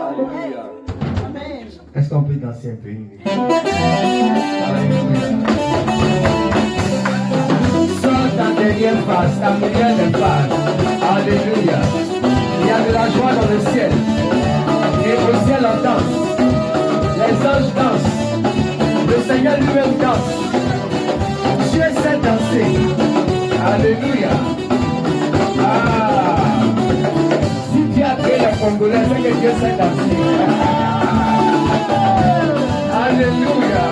Alléluia. Est-ce qu'on peut danser un peu? Alléluia. Sors ta dernière face, ta première des phases. Alléluia. Il y a de la joie dans le ciel. Et au ciel on danse. Les anges dansent. Le Seigneur lui-même danse. Dieu sait danser. Alléluia. Ah. Si Dieu a créé les Congolais, c'est que Dieu sait danser. Alléluia.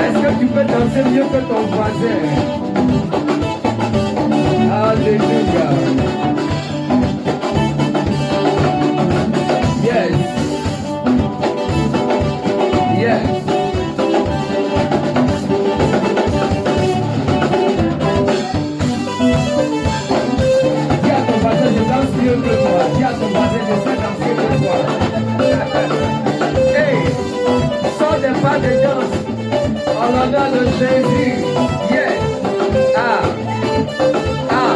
Est-ce que tu peux danser mieux que ton voisin? Alléluia. Yes. Yes. Dis à ton voisin, je danse mieux que toi. Dis à ton voisin, je sais danser que toi. Hey, sors des pas de danse en l'honneur de Jésus. Yes. Ah. Ah.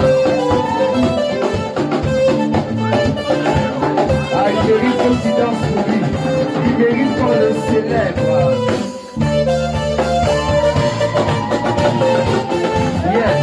Ah, il mérite que tu danses pour lui. Il mérite qu'on le célèbre. Yes.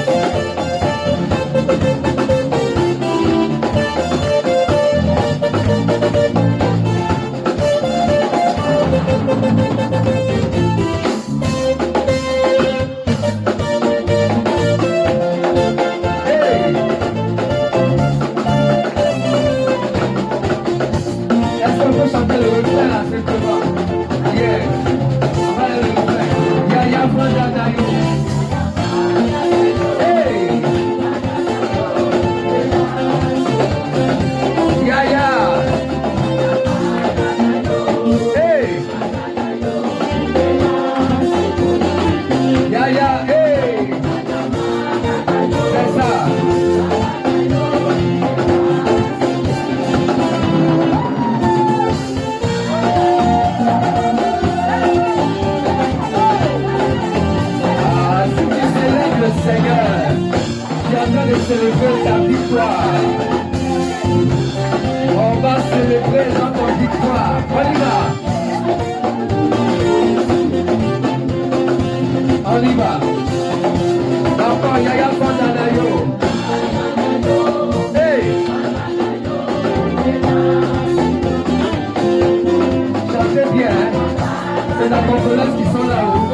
Chanter le refrain là, simplement. Yeah. On va le refrain. Yaya Fandanayo. Hey. Yaya. Hey. Yaya. Hey. C'est ça. Seigneur, tu es en train de célébrer ta victoire. On va célébrer notre victoire. On y va. On y va. Encore Yaya Fandanayo. Hey! Chantez bien, hein? C'est la Congolaise qui sont là-haut.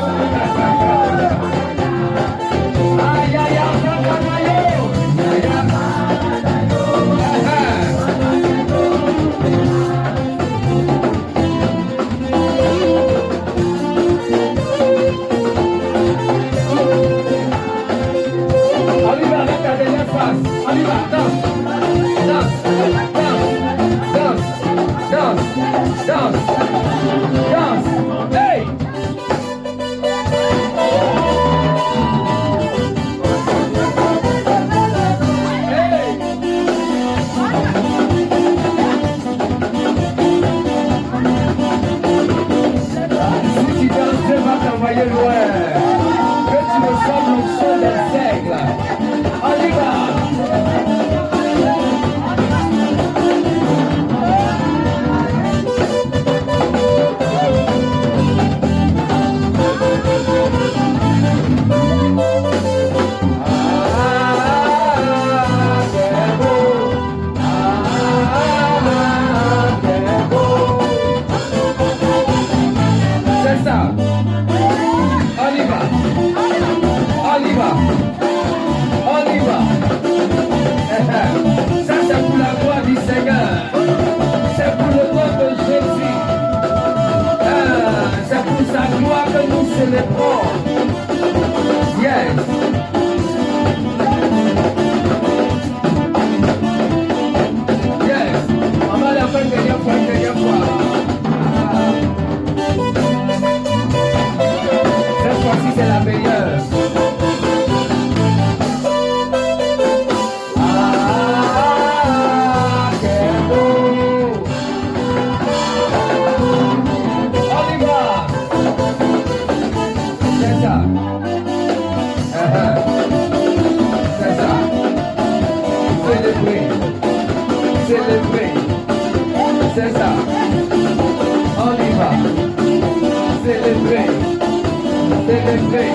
entrer.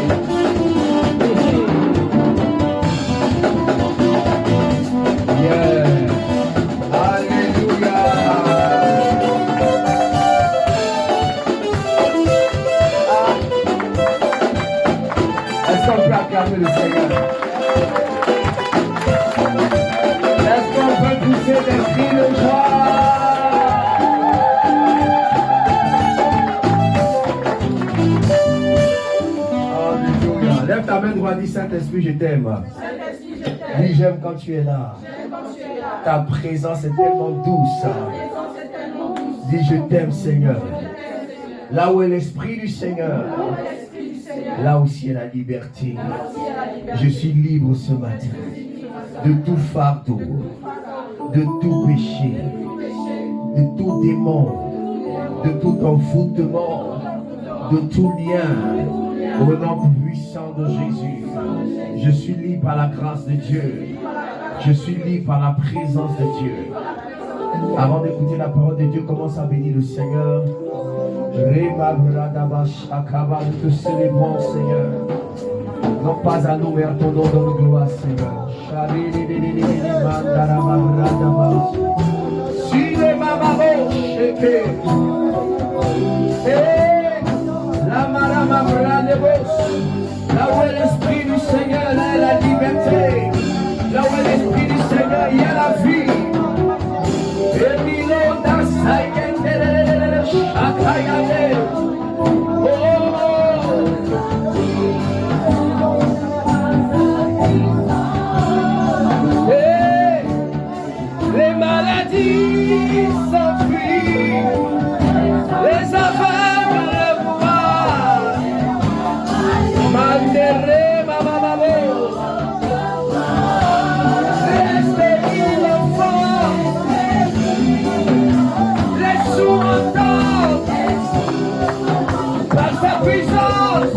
Yeah. Alléluia. Est-ce qu'on peut acclamer le Seigneur? Est-ce qu'on peut pousser des cris de joie? Lève ta main droite, dis Saint-Esprit, je t'aime. Dis j'aime quand tu es là. Ta présence est tellement douce. Dis je t'aime Seigneur. Là où est l'Esprit du Seigneur, là aussi est la liberté. Je suis libre ce matin de tout fardeau, de tout péché, de tout démon, de tout envoûtement, de tout lien. Au nom puissant de Jésus, je suis libre par la grâce de Dieu. Je suis libre par la présence de Dieu. Avant d'écouter la parole de Dieu, commence à bénir le Seigneur. Nous te célébrons, Seigneur. Non pas à nous, mais à ton nom de gloire, Seigneur. Là où est l'Esprit du Seigneur, là est la liberté. Là où est l'Esprit du Seigneur, il y a la vie. Les maladies s'enfuient, les aveugles le voient. Mandere mamamabo, les stériles enfants, les sourds entendent par sa puissance.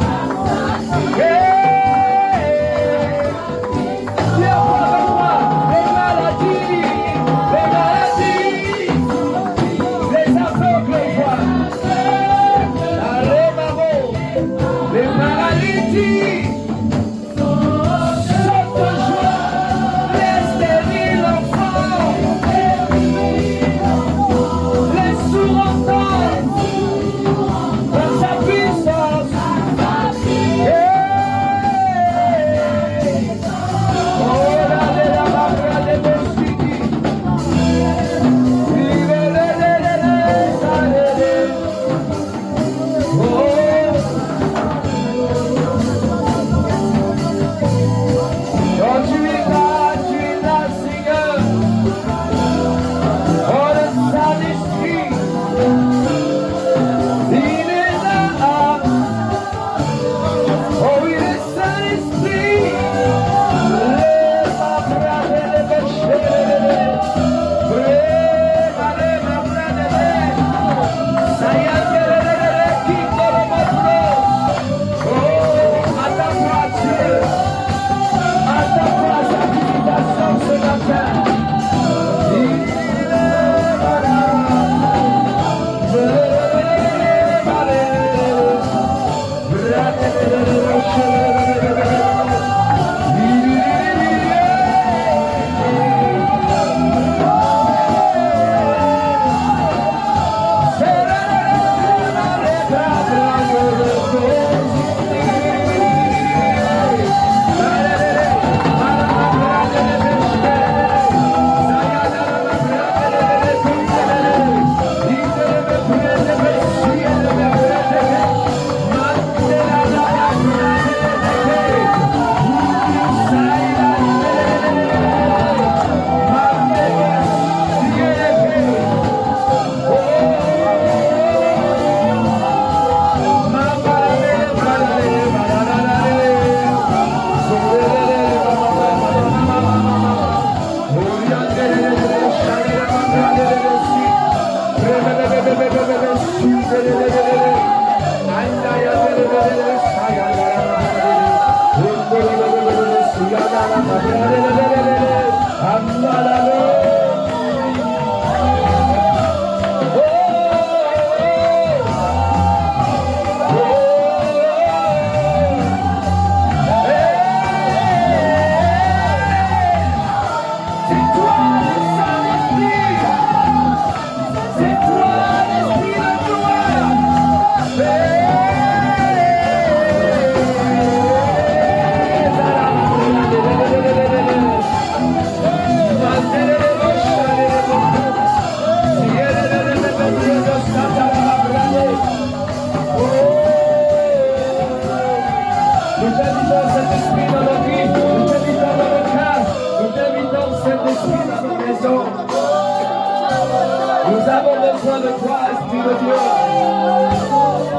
de toi, Esprit de Dieu.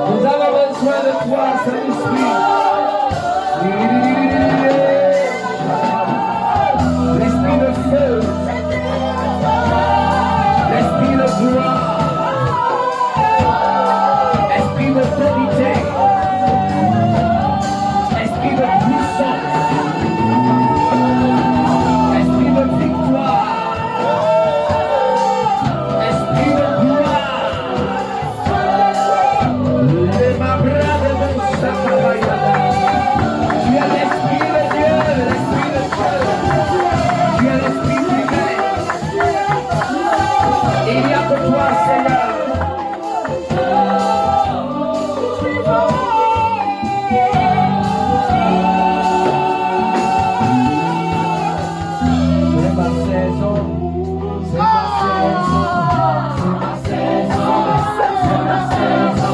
Nous avons besoin de toi, Saint-Esprit. L'Esprit de feu, l'Esprit de gloire, Esprit de vérité, Esprit de puissance, Esprit de victoire, Esprit de gloire. Les mabras de mon sacabayada. Tu es l'Esprit de Dieu, l'Esprit de Dieu. Tu es l'Esprit privé. Il n'y a que toi, Seigneur. C'est ma saison. C'est ma saison. C'est ma saison.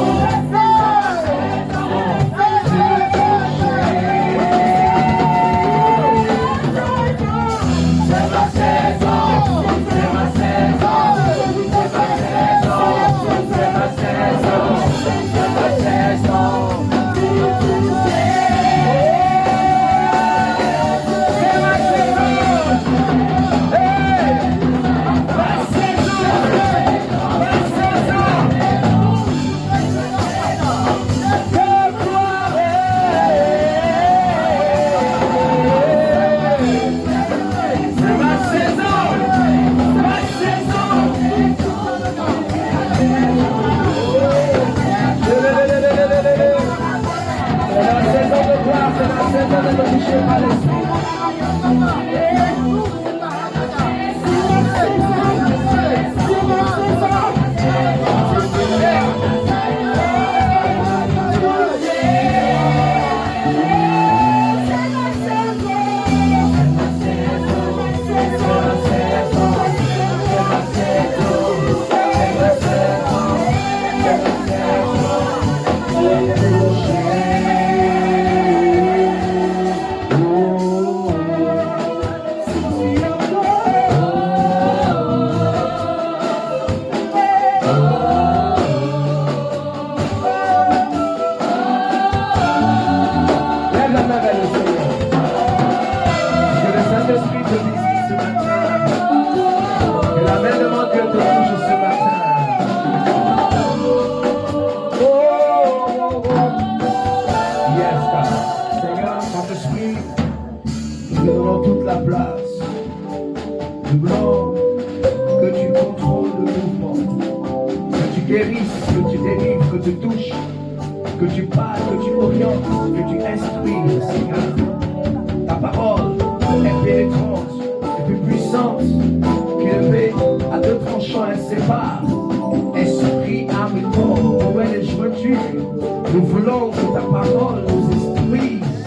Nous voulons que ta parole nous instruise,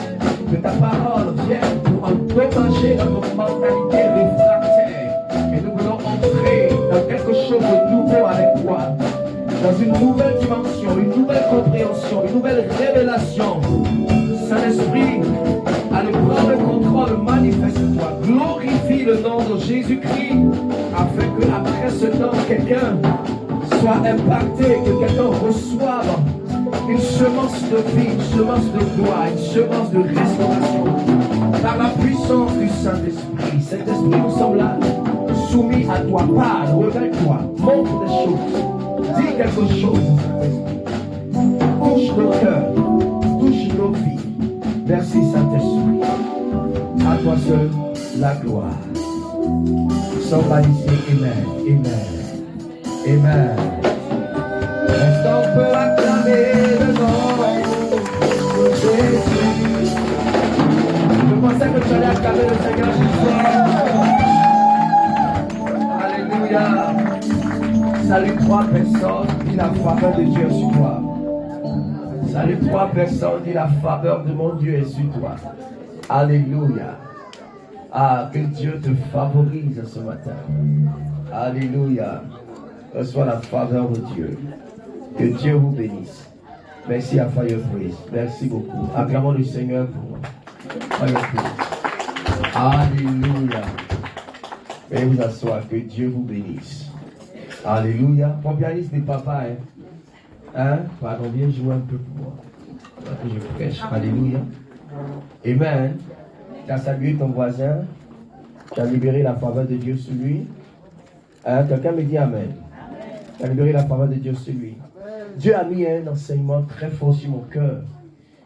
que ta parole vienne pour endommager notre mentalité réfractaire. Et nous voulons entrer dans quelque chose de nouveau avec toi, dans une nouvelle dimension, une nouvelle compréhension, une nouvelle révélation. Saint-Esprit, allez prendre le contrôle, manifeste-toi, glorifie le nom de Jésus-Christ, afin qu'après ce temps, quelqu'un soit impacté, que quelqu'un reçoive une semence de vie, une semence de gloire, une semence de restauration par la puissance du Saint-Esprit. Saint-Esprit, nous sommes là, soumis à toi. Parle, révèle-toi, montre des choses, dis quelque chose, Saint-Esprit. Touche nos cœurs, touche nos vies. Merci, Saint-Esprit. À toi seul, la gloire. Somebody say amen, amen, amen. Est-ce qu'on peut acclamer le nom de Jésus? Je pensais que tu allais acclamer le Seigneur Jésus. Alléluia. Salut 3 personnes, dis la faveur de Dieu sur toi. Salut 3 personnes, dis la faveur de mon Dieu est sur toi. Alléluia. Ah, que Dieu te favorise ce matin. Alléluia. Reçois la faveur de Dieu. Que Dieu vous bénisse. Merci à Fire Praise. Merci beaucoup. Acclamons le Seigneur pour moi. Fire Praise. Alléluia. Veuillez vous asseoir. Que Dieu vous bénisse. Alléluia. Mon pianiste n'est pas papa, hein. Hein? Pardon, viens jouer un peu pour moi. Que je prêche. Alléluia. Amen. Tu as salué ton voisin. Tu as libéré la faveur de Dieu sur lui. Hein? Quelqu'un me dit Amen. Tu as libéré la faveur de Dieu sur lui. Dieu a mis un enseignement très fort sur mon cœur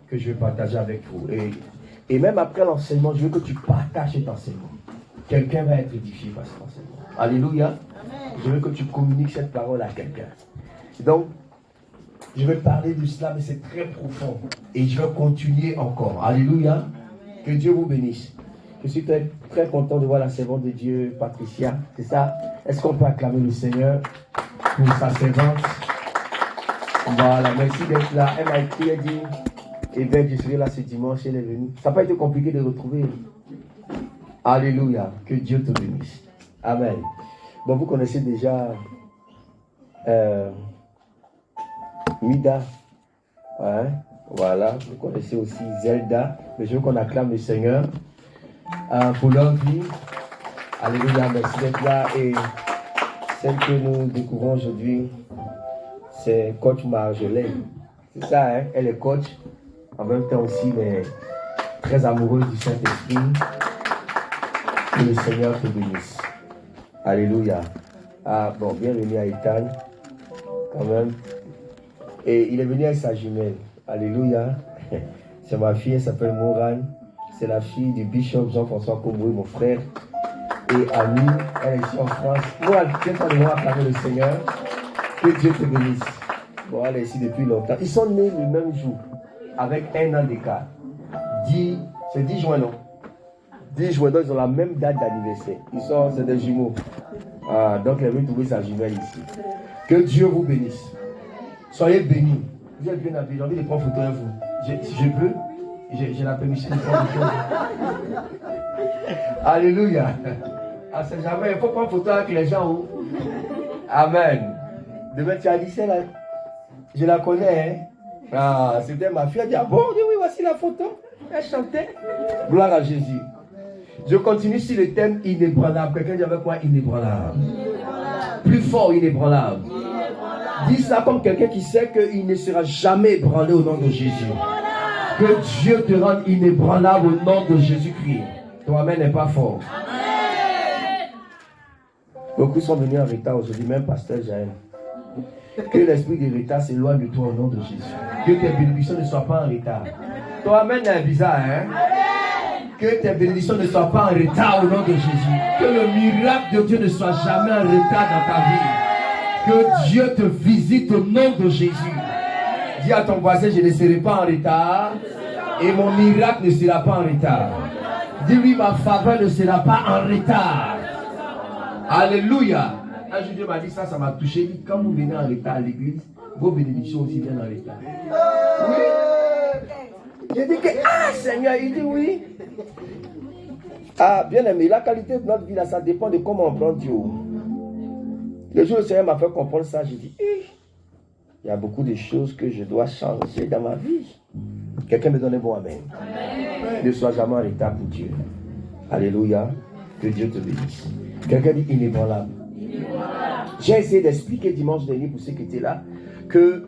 que je vais partager avec vous. Et même après l'enseignement, je veux que tu partages cet enseignement. Quelqu'un va être édifié par cet enseignement. Alléluia. Je veux que tu communiques cette parole à quelqu'un. Donc, je vais parler de cela, mais c'est très profond. Et je vais continuer encore. Alléluia. Que Dieu vous bénisse. Je suis très, très content de voir la servante de Dieu, Patricia. C'est ça? Est-ce qu'on peut acclamer le Seigneur pour sa servante? Voilà, merci d'être là. Elle m'a écrit, elle dit, Évêque, je serai là ce dimanche, elle est venue. Ça n'a pas été compliqué de retrouver. Alléluia. Que Dieu te bénisse. Amen. Bon, vous connaissez déjà Mida. Ouais, voilà. Vous connaissez aussi Zelda. Mais je veux qu'on acclame le Seigneur pour leur vie. Alléluia. Merci d'être là. Et celle que nous découvrons aujourd'hui, c'est coach Marjolaine. C'est ça, hein? Elle est coach. En même temps aussi, mais très amoureuse du Saint-Esprit. Que le Seigneur te bénisse. Alléluia. Ah bon, bienvenue à Ethan. Quand même. Et il est venu avec sa jumelle. Alléluia. C'est ma fille, elle s'appelle Morane. C'est la fille du bishop Jean-François Comboui, mon frère. Et ami, elle est ici en France. Moi, tiens-toi de moi acclamer le Seigneur. Que Dieu te bénisse. Bon, elle est ici depuis longtemps. Ils sont nés le même jour, avec 1 an d'écart. C'est 10 juin, non? 10 juin, donc ils ont la même date d'anniversaire. C'est des jumeaux. Ah, donc elle veut trouver sa jumelle ici. Que Dieu vous bénisse. Soyez bénis. Vous êtes bien habillés. J'ai envie de prendre photo avec vous. Je peux? J'ai la permission de prendre photo. Alléluia. Ah, c'est jamais. Il faut prendre photo avec les gens. Où? Amen. Demain, tu as dit celle-là. Je la connais. Hein? Ah, c'était ma fille. Elle dit, ah bon, oui, voici la photo. Elle chantait. Gloire à Jésus. Je continue sur le thème inébranlable. Quelqu'un dit avec moi inébranlable. Plus fort, inébranlable. Dis ça comme quelqu'un qui sait qu'il ne sera jamais ébranlé au nom de Jésus. Que Dieu te rende inébranlable au nom de Jésus-Christ. Ton amen n'est pas fort. Beaucoup sont venus en retard aujourd'hui, même pasteur Jaël. Que l'esprit de retard s'éloigne de toi au nom de Jésus. Que tes bénédictions ne soient pas en retard. Ton amen est bizarre, hein? Que tes bénédictions ne soient pas en retard au nom de Jésus. Que le miracle de Dieu ne soit jamais en retard dans ta vie. Que Dieu te visite au nom de Jésus. Dis à ton voisin, je ne serai pas en retard. Et mon miracle ne sera pas en retard. Dis-lui, ma faveur ne sera pas en retard. Alléluia. Un jour, Dieu m'a dit ça m'a touché. Il dit, quand vous venez en retard à l'église, vos bénédictions aussi viennent en retard. Oui. J'ai dit que, Seigneur, il dit oui. Ah, bien aimé, la qualité de notre vie, là, ça dépend de comment on prend Dieu. Le jour où le Seigneur m'a fait comprendre ça, j'ai dit, il y a beaucoup de choses que je dois changer dans ma vie. Quelqu'un me donne un bon amen. Amen. Ne sois jamais en retard pour Dieu. Alléluia. Que Dieu te bénisse. Quelqu'un dit inébranlable. J'ai essayé d'expliquer dimanche dernier pour ceux qui étaient là que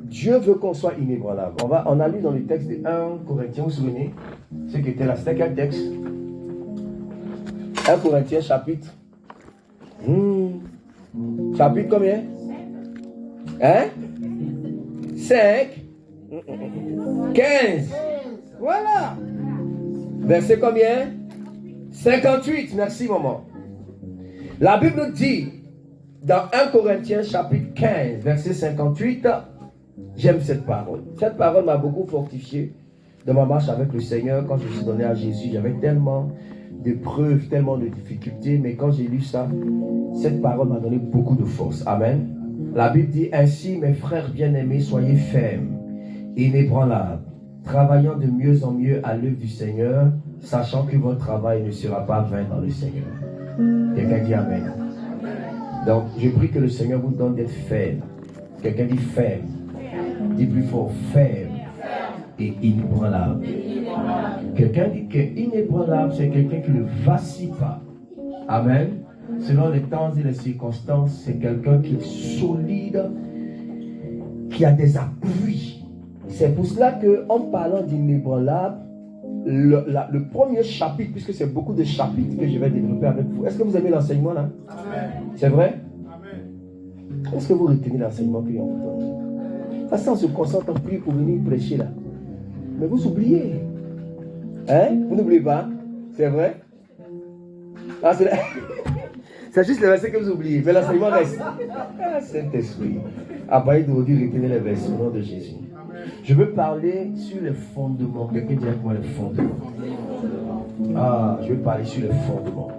Dieu veut qu'on soit inébranlable. On a lu dans le texte de 1 Corinthiens, vous vous souvenez? Ceux qui étaient là, c'était quel texte? 1 Corinthiens chapitre. Chapitre combien? 5 15. Voilà. Verset combien? 58. Merci maman. La Bible dit dans 1 Corinthiens chapitre 15 verset 58, j'aime cette parole. Cette parole m'a beaucoup fortifié dans ma marche avec le Seigneur. Quand je me suis donné à Jésus, j'avais tellement de preuves, tellement de difficultés, mais quand j'ai lu ça, cette parole m'a donné beaucoup de force. Amen. La Bible dit ainsi, mes frères bien-aimés, soyez fermes, inébranlables, travaillant de mieux en mieux à l'œuvre du Seigneur, sachant que votre travail ne sera pas vain dans le Seigneur. Quelqu'un dit Amen. Donc, je prie que le Seigneur vous donne d'être ferme. Quelqu'un dit ferme. Dit plus fort, ferme et inébranlable. Quelqu'un dit que inébranlable, c'est quelqu'un qui ne vacille pas. Amen. selon les temps et les circonstances, c'est quelqu'un qui est solide, qui a des appuis. C'est pour cela qu'en parlant d'inébranlable, le premier chapitre, puisque c'est beaucoup de chapitres que je vais développer avec vous. Est-ce que vous aimez l'enseignement là? Amen. C'est vrai? Amen. Est-ce que vous retenez l'enseignement que l'on vous donne? Parce qu'on se concentre en plus pour venir prêcher là. Mais vous oubliez. Hein? Vous n'oubliez pas? C'est vrai? Ah, c'est juste le verset que vous oubliez, mais l'enseignement reste. Ah, Saint-Esprit. Après d'aujourd'hui, retenez les versets au nom de Jésus. Je veux parler sur les fondements. Quelqu'un dit avec moi les fondements. Ah, je veux parler sur les fondements.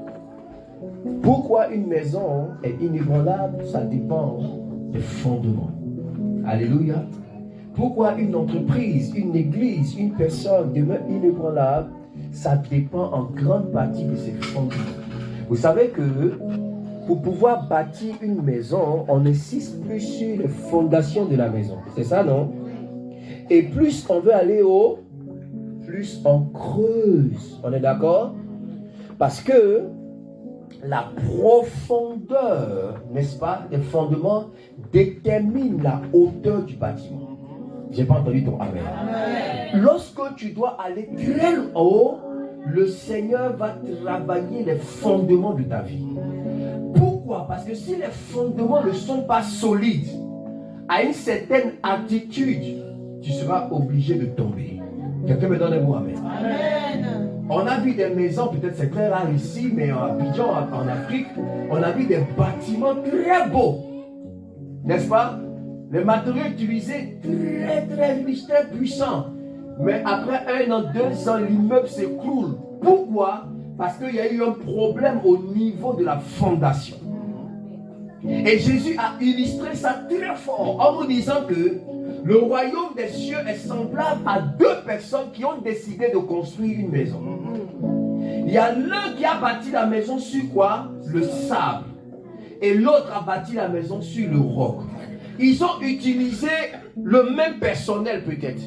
Pourquoi une maison est inébranlable? Ça dépend des fondements. Alléluia. Pourquoi une entreprise, une église, une personne demeure inébranlable? Ça dépend en grande partie de ses fondements. Vous savez que pour pouvoir bâtir une maison, on insiste plus sur les fondations de la maison. C'est ça, non? Et plus on veut aller haut, plus on creuse. On est d'accord? Parce que la profondeur, n'est-ce pas, des fondements détermine la hauteur du bâtiment. J'ai pas entendu ton amen. Amen. Lorsque tu dois aller très haut, le Seigneur va travailler les fondements de ta vie. Pourquoi? Parce que si les fondements ne sont pas solides, à une certaine altitude, tu seras obligé de tomber. Quelqu'un me donne un mot, amen. Amen. On a vu des maisons, peut-être c'est très rare ici, mais en Abidjan, en Afrique, on a vu des bâtiments très beaux. N'est-ce pas? Les matériaux utilisés très riches, très puissants. Mais après 1 an, 2 ans, l'immeuble s'écroule. Pourquoi? Parce qu'il y a eu un problème au niveau de la fondation. Et Jésus a illustré ça très fort en nous disant que le royaume des cieux est semblable à 2 personnes qui ont décidé de construire une maison. Il y a l'un qui a bâti la maison sur quoi? Le sable. Et l'autre a bâti la maison sur le roc. Ils ont utilisé le même personnel peut-être,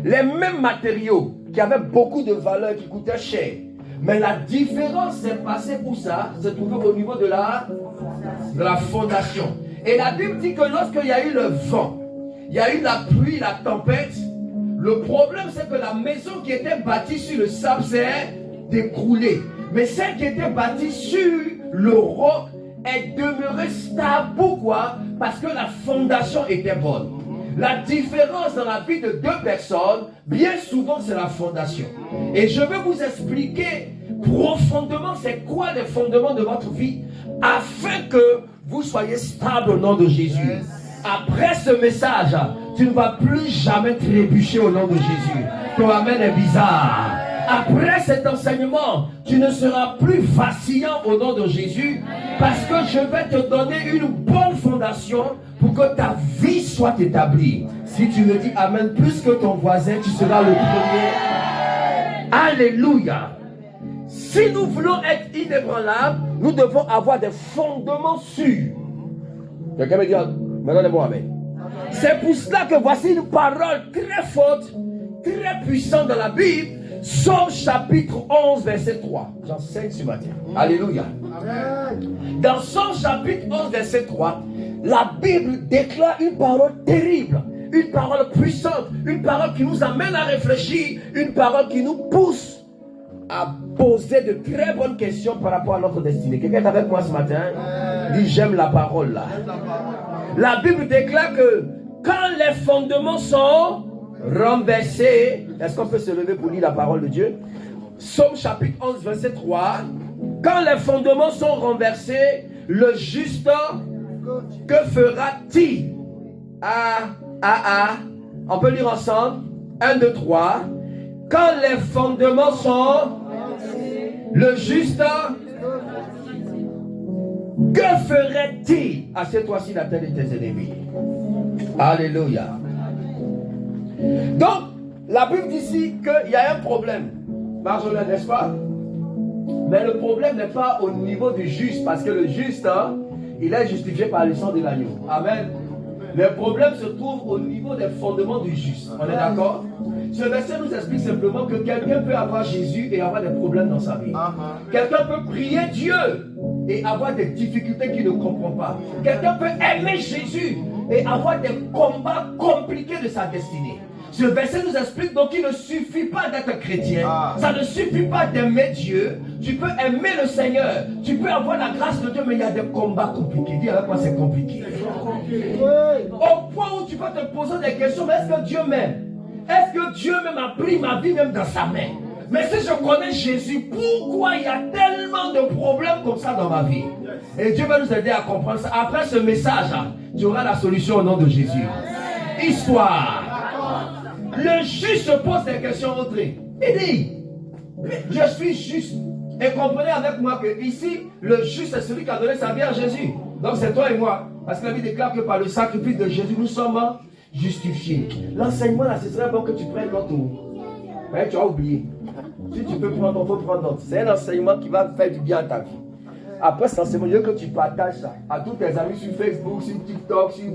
les mêmes matériaux qui avaient beaucoup de valeur, qui coûtaient cher. Mais la différence s'est passée où ça? Se trouvait au niveau de la fondation. Et la Bible dit que lorsqu'il y a eu le vent, il y a eu la pluie, la tempête, le problème c'est que la maison qui était bâtie sur le sable s'est écroulée. Mais celle qui était bâtie sur le roc est demeurée stable. Pourquoi? Parce que la fondation était bonne. La différence dans la vie de 2 personnes, bien souvent, c'est la fondation. Et je vais vous expliquer profondément c'est quoi les fondements de votre vie afin que vous soyez stable au nom de Jésus. Après ce message, tu ne vas plus jamais trébucher au nom de Jésus. Ton amen est bizarre. Après cet enseignement, tu ne seras plus vacillant au nom de Jésus parce que je vais te donner une bonne fondation pour que ta vie soit établie. Si tu me dis amen plus que ton voisin, tu seras le premier. Alléluia. Si nous voulons être inébranlables, nous devons avoir des fondements sûrs. Quelqu'un me dit, maintenant les mots amen. C'est pour cela que voici une parole très forte, très puissante dans la Bible. Somme chapitre 11 verset 3. J'enseigne ce matin. Alléluia. Amen. Dans Somme chapitre 11 verset 3, la Bible déclare une parole terrible, une parole puissante, une parole qui nous amène à réfléchir, une parole qui nous pousse à poser de très bonnes questions par rapport à notre destinée. Quelqu'un est avec moi ce matin? Dit j'aime la parole là. La Bible déclare que quand les fondements sont renversés, est-ce qu'on peut se lever pour lire la parole de Dieu? Somme chapitre 11 verset 3. Quand les fondements sont renversés, le juste, que fera-t-il? On peut lire ensemble. 1, 2, 3. Quand les fondements sont le juste, que ferait-il? Assieds-toi sur la tête de tes ennemis. Alléluia. Donc, la Bible dit ici qu'il y a un problème. Marjolaine, n'est-ce pas? Mais le problème n'est pas au niveau du juste, parce que le juste, il est justifié par le sang de l'agneau. Amen. Les problèmes se trouvent au niveau des fondements du juste. On est d'accord? Ce verset nous explique simplement que quelqu'un peut avoir Jésus et avoir des problèmes dans sa vie. Quelqu'un peut prier Dieu et avoir des difficultés qu'il ne comprend pas. Quelqu'un peut aimer Jésus et avoir des combats compliqués de sa destinée. Ce verset nous explique donc qu'il ne suffit pas d'être chrétien. Ça ne suffit pas d'aimer Dieu. Tu peux aimer le Seigneur. Tu peux avoir la grâce de Dieu, mais il y a des combats compliqués. Dis avec moi, c'est compliqué. Au point où tu peux te poser des questions, mais est-ce que Dieu m'aime? Est-ce que Dieu même a pris ma vie même dans sa main? Mais si je connais Jésus, pourquoi il y a tellement de problèmes comme ça dans ma vie? Et Dieu va nous aider à comprendre ça. Après ce message, tu auras la solution au nom de Jésus. Histoire. Le juste se pose des questions autres. Il dit, je suis juste. Et comprenez avec moi que ici, le juste c'est celui qui a donné sa vie à Jésus. Donc c'est toi et moi. Parce que la Bible déclare que par le sacrifice de Jésus, nous sommes justifiés. L'enseignement là, ce serait bon que tu prennes notre tour. Mais tu as oublié. Si tu peux prendre, il faut prendre d'autres. C'est un enseignement qui va faire du bien à ta vie. Après cet enseignement, il faut que tu partages ça à tous tes amis sur Facebook, sur TikTok, sur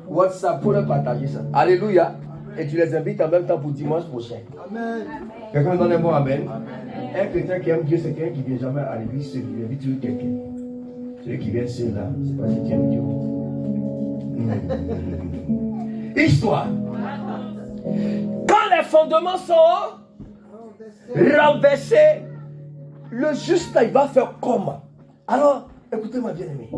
WhatsApp, pour leur partager ça. Alléluia. Et tu les invites en même temps pour dimanche prochain. Amen. Quelqu'un donne un mot amen. Un chrétien qui aime Dieu, c'est quelqu'un qui ne vient jamais à l'église, il invite toujours quelqu'un. Celui qui vient seul là, c'est pas si tu aimes Dieu. Histoire. Quand les fondements sont renversés, le juste là, il va faire comment? Alors, écoutez-moi bien aimé.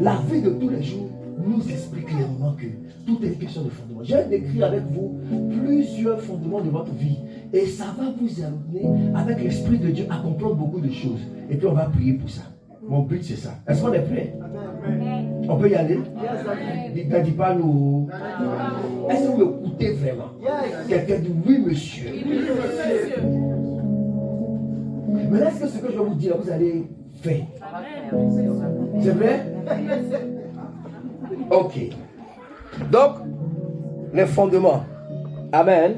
La vie de tous les jours nous explique clairement que tout est question de fondement. J'ai décrit avec vous plusieurs fondements de votre vie et ça va vous amener avec l'Esprit de Dieu à comprendre beaucoup de choses. Et puis on va prier pour ça. Mon but c'est ça. Est-ce qu'on est prêt? On peut y aller? Ne dis pas nous. Est-ce que vous écoutez vraiment? Quelqu'un dit oui monsieur. Mais est-ce que ce que je vais vous dire, vous allez faire? C'est vrai? Ok. Donc, les fondements. Amen.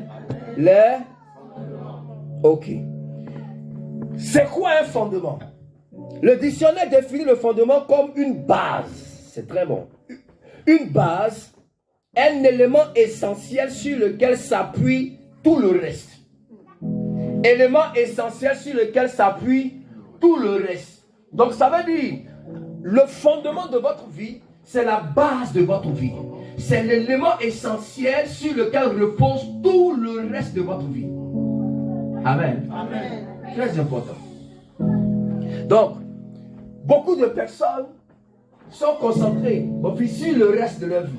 Ok. C'est quoi un fondement? Le dictionnaire définit le fondement comme une base. C'est très bon. Une base, un élément essentiel sur lequel s'appuie tout le reste. Élément essentiel sur lequel s'appuie tout le reste. Donc, ça veut dire, le fondement de votre vie, c'est la base de votre vie. C'est l'élément essentiel sur lequel repose tout le reste de votre vie. Amen. Amen. Très important. Donc, beaucoup de personnes sont concentrées sur le reste de leur vie.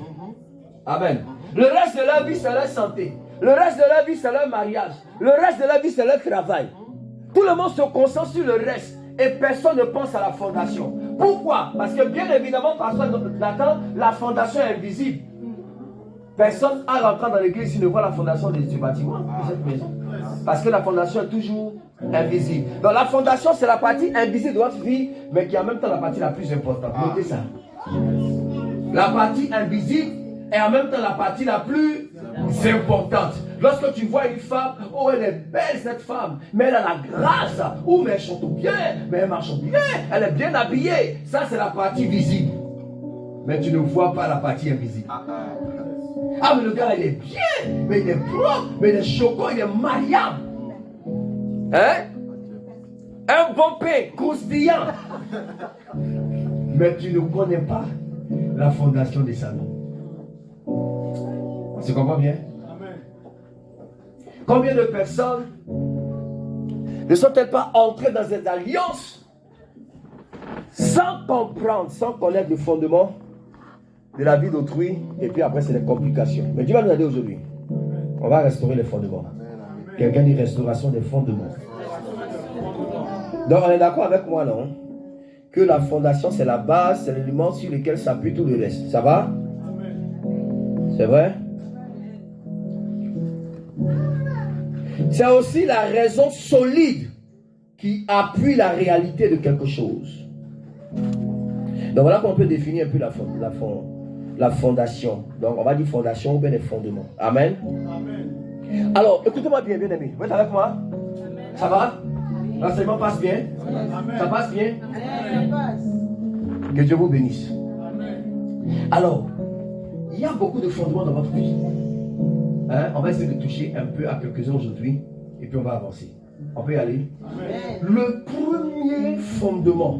Amen. Le reste de leur vie, c'est leur santé. Le reste de leur vie, c'est leur mariage. Le reste de leur vie, c'est leur travail. Tout le monde se concentre sur le reste. Et personne ne pense à la fondation. Pourquoi? Parce que bien évidemment, pasteur Nathan, la fondation est invisible. Personne en rentrant dans l'église ne voit la fondation du bâtiment de cette maison. Parce que la fondation est toujours invisible. Donc la fondation, c'est la partie invisible de votre vie, mais qui est en même temps la partie la plus importante. Notez ça. La partie invisible est en même temps la partie la plus importante. Lorsque tu vois une femme, oh elle est belle cette femme, mais elle a la grâce, oh mais elle chante bien, mais elle marche bien, elle est bien habillée. Ça c'est la partie visible. Mais tu ne vois pas la partie invisible. Ah mais le gars il est bien, mais il est propre, mais il est choquant, il est mariable. Hein? Un bon pain croustillant. Mais tu ne connais pas la fondation des salons. Tu comprends bien? Combien de personnes ne sont-elles pas entrées dans cette alliance sans comprendre, sans connaître le fondement de la vie d'autrui, et puis après c'est les complications. Mais Dieu va nous aider aujourd'hui. On va restaurer les fondements. Quelqu'un dit restauration des fondements. Donc on est d'accord avec moi, non? Que la fondation c'est la base, c'est l'élément sur lequel s'appuie tout le reste. Ça va? C'est vrai? C'est aussi la raison solide qui appuie la réalité de quelque chose. Donc voilà qu'on peut définir un peu la fondation. Donc on va dire fondation ou bien les fondements. Amen. Amen. Alors écoutez-moi bien, bien aimé. Vous êtes avec moi? Amen. Ça va? L'enseignement passe bien? Amen. Ça passe bien? Amen. Que Dieu vous bénisse. Amen. Alors, il y a beaucoup de fondements dans votre vie. Hein? On va essayer de toucher un peu à quelques-uns aujourd'hui et puis on va avancer. On peut y aller? Amen. Le premier fondement,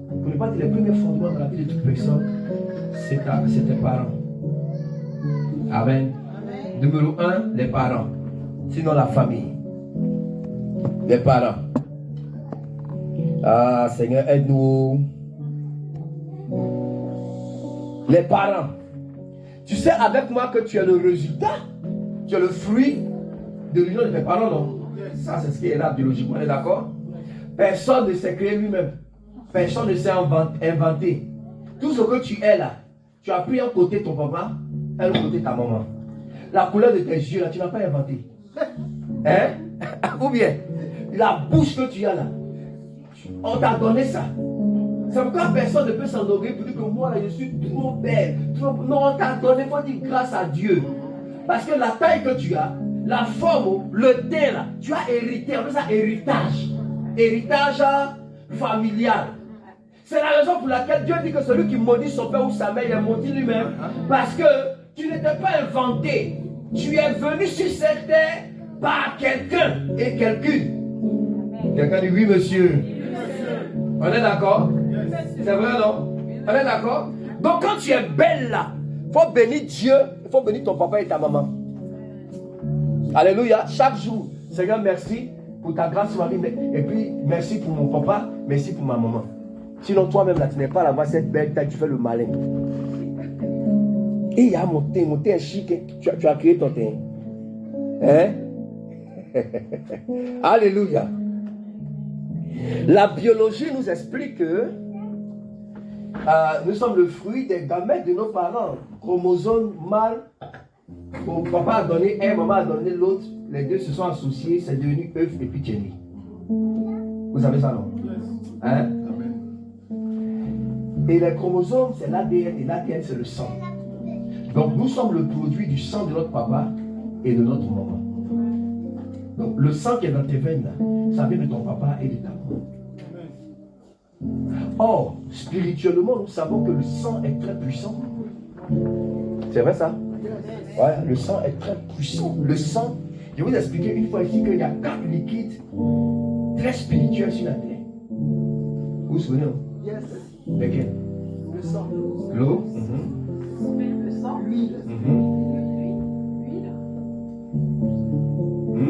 pour ne pas dire les premiers fondements dans la vie de toute personne, c'est tes parents. Amen. Amen. Numéro 1, les parents. Sinon la famille. Les parents. Ah Seigneur, aide-nous. Les parents. Tu sais avec moi que tu es le résultat, tu es le fruit de l'union de tes parents, non? Ça c'est ce qui est là biologiquement, on est d'accord? Personne ne s'est créé lui-même. Personne ne s'est inventé. Tout ce que tu es là, tu as pris un côté ton papa, un autre côté ta maman. La couleur de tes yeux là, tu n'as pas inventé. Hein? Ou bien, la bouche que tu as là, on t'a donné ça. C'est pourquoi personne ne peut s'enorgueillir pour dire que moi là, je suis trop belle. Non, on t'a donné, il faut dire grâce à Dieu. Parce que la taille que tu as, la forme, le teint là, tu as hérité, on appelle ça héritage. Héritage familial. C'est la raison pour laquelle Dieu dit que celui qui maudit son père ou sa mère, il est maudit lui-même. Parce que tu n'étais pas inventé. Tu es venu sur cette terre par quelqu'un et quelqu'une. Quelqu'un dit oui, monsieur. On est d'accord? C'est vrai, non? On est d'accord? Donc quand tu es belle là, il faut bénir Dieu, il faut bénir ton papa et ta maman. Alléluia. Chaque jour, Seigneur, merci pour ta grâce sur ma vie. Et puis, merci pour mon papa, merci pour ma maman. Sinon, toi-même, là, tu n'es pas là, cette belle taille, tu fais le malin. Et il y a mon teint est chic. Tu as créé ton teint. Hein? Alléluia. La biologie nous explique que nous sommes le fruit des gamètes de nos parents. Chromosome mâle. Mon papa a donné un, maman a donné l'autre. Les deux se sont associés, c'est devenu œuf et puis Jenny. Vous savez ça, non? Hein? Et les chromosomes, c'est l'ADN et l'ADN, c'est le sang. Donc, nous sommes le produit du sang de notre papa et de notre maman. Donc, le sang qui est dans tes veines, là, ça vient de ton papa et de ta maman. Or, spirituellement, nous savons que le sang est très puissant. C'est vrai ça? Ouais, le sang est très puissant. Le sang, je vais vous expliquer une fois ici qu'il y a 4 liquides très spirituels sur la terre. Vous vous souvenez? Yes. Lesquels? Le sang. L'eau. Le sang. L'huile. L'huile.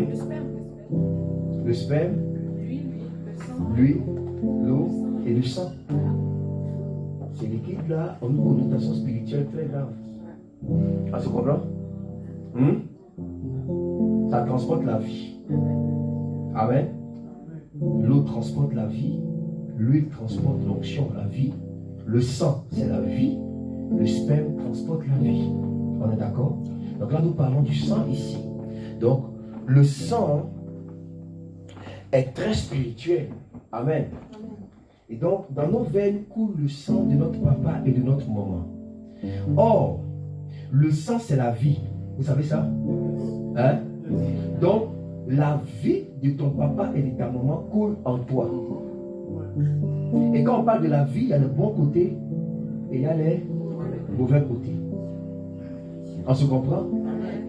Le sperme. Le sperme. L'huile. L'eau et le sang. Ces liquides-là ont une connotation spirituelle très grave. Ah, tu comprends? Ça transporte la vie. Amen. L'eau transporte la vie. L'huile transporte l'onction, la vie. Le sang, c'est la vie. Le sperme transporte la vie. On est d'accord? Donc là, nous parlons du sang ici. Donc, le sang est très spirituel. Amen. Et donc, dans nos veines coule le sang de notre papa et de notre maman. Or, le sang, c'est la vie. Vous savez ça? Hein? Donc, la vie de ton papa et de ta maman coule en toi. Et quand on parle de la vie, il y a le bon côté et il y a les mauvais côtés. On se comprend?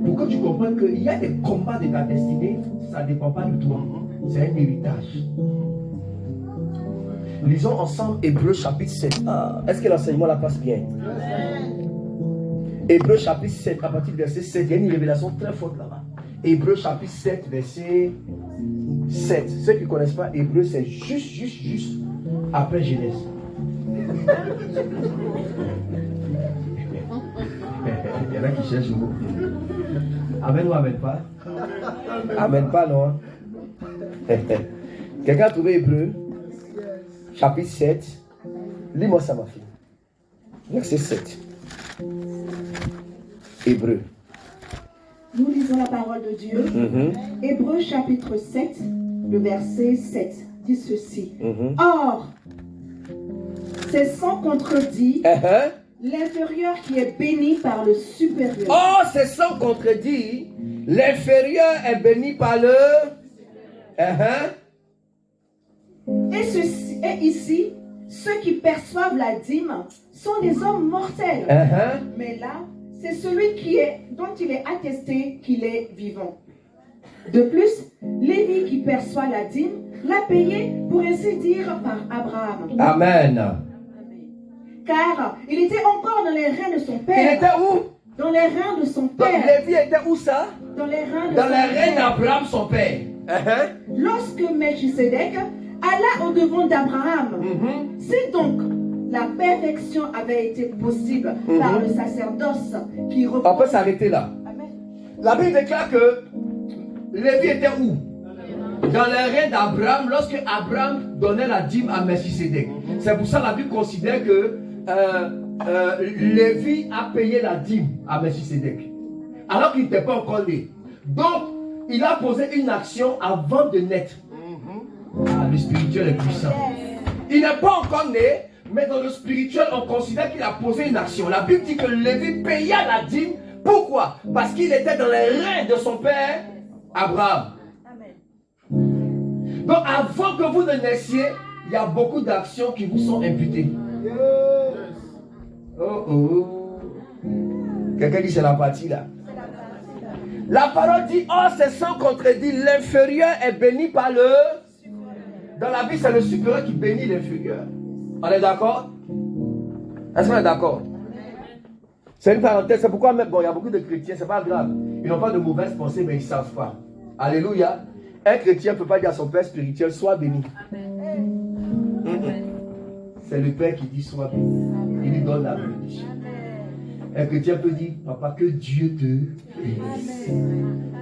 Pour que tu comprennes qu'il y a des combats de ta destinée, ça ne dépend pas de toi. C'est un héritage. Lisons ensemble Hébreux chapitre 7. Ah, est-ce que l'enseignement la passe bien? Hébreux chapitre 7, à partir du verset 7, il y a une révélation très forte là-bas. Hébreux chapitre 7, verset 7. Ceux qui ne connaissent pas Hébreux, c'est juste après Genèse. Il y en a qui cherchent le mot. Amen ou amen pas? Amen pas, non? Quelqu'un a trouvé Hébreux chapitre 7. Lis-moi ça, ma fille. Verset 7. Hébreux. Nous lisons la parole de Dieu. Hébreux chapitre 7, le verset 7 dit ceci. Or, c'est sans contredit l'inférieur qui est béni par le supérieur. Or, c'est sans contredit l'inférieur est béni par le... Et ici, ceux qui perçoivent la dîme sont des hommes mortels. Mais là, c'est celui dont il est attesté qu'il est vivant. De plus, Lévi qui perçoit la dîme l'a payé, pour ainsi dire, par Abraham. Amen. Car il était encore dans les reins de son père. Il était où? Dans les reins de son Donc père. Lévi était où ça? Dans les reins de Dans son les reins père. d'Abraham, son père. Lorsque Melchisédek alla au-devant d'Abraham, si donc la perfection avait été possible par le sacerdoce qui On repose... peut s'arrêter là. Amen. La Bible déclare que Lévi était où? Dans les reins d'Abraham, lorsque Abraham donnait la dîme à Melchisédek. C'est pour ça que la Bible considère que Lévi a payé la dîme à Melchisédek, alors qu'il n'était pas encore né. Donc, il a posé une action avant de naître. Ah, le spirituel est puissant. Il n'est pas encore né, mais dans le spirituel, on considère qu'il a posé une action. La Bible dit que Lévi paya la dîme. Pourquoi? Parce qu'il était dans les reins de son père Abraham. Donc avant que vous ne naissiez, il y a beaucoup d'actions qui vous sont imputées. Oh oh. Quelqu'un dit c'est la partie là. La parole dit, oh c'est sans contredit, l'inférieur est béni par le... Dans la vie c'est le supérieur qui bénit l'inférieur. On est d'accord? Est-ce qu'on est d'accord? C'est une parenthèse, c'est pourquoi même, bon, il y a beaucoup de chrétiens, c'est pas grave. Ils n'ont pas de mauvaises pensées, mais ils ne savent pas. Alléluia. Un chrétien ne peut pas dire à son père spirituel, sois béni. C'est le père qui dit, sois béni. Il lui donne la bénédiction. Un chrétien peut dire, papa, que Dieu te bénisse.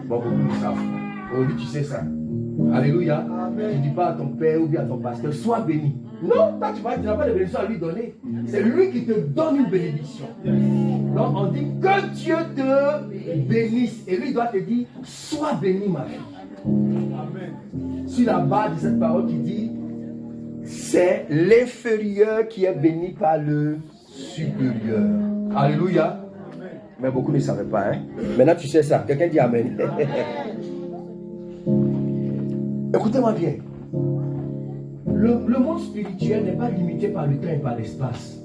Bon, beaucoup ne savent pas. Aujourd'hui, tu sais ça. Alléluia. Tu ne dis pas à ton père ou bien à ton pasteur, sois béni. Non, toi, tu n'as pas de bénédiction à lui donner. C'est lui qui te donne une bénédiction. Donc, on dit que Dieu te bénisse. Et lui doit te dire, sois béni, ma fille. Amen. Sur la base de cette parole qui dit, c'est l'inférieur qui est béni par le supérieur. Alléluia. Amen. Mais beaucoup ne savaient pas. Hein? Maintenant, tu sais ça. Quelqu'un dit Amen. Écoutez-moi bien. Le monde spirituel n'est pas limité par le temps et par l'espace.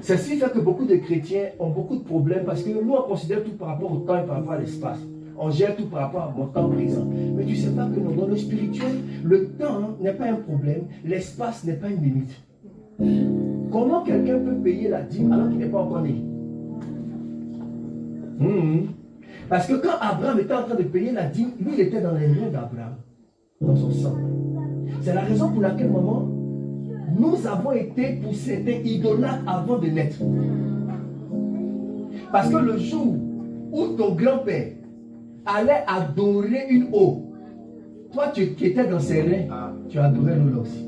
Ceci fait que beaucoup de chrétiens ont beaucoup de problèmes parce que nous, on considère tout par rapport au temps et par rapport à l'espace. On gère tout par rapport à mon temps présent. Mais tu ne sais pas que dans le spirituel, le temps n'est pas un problème, l'espace n'est pas une limite. Comment quelqu'un peut payer la dîme alors qu'il n'est pas encore né? Parce que quand Abraham était en train de payer la dîme, lui, il était dans les reins d'Abraham, dans son sang. C'est la raison pour laquelle, maman, nous avons été possédés idolâtres avant de naître. Parce que le jour où ton grand-père allait adorer une eau, toi qui étais dans ses reins, tu adorais l'eau là aussi.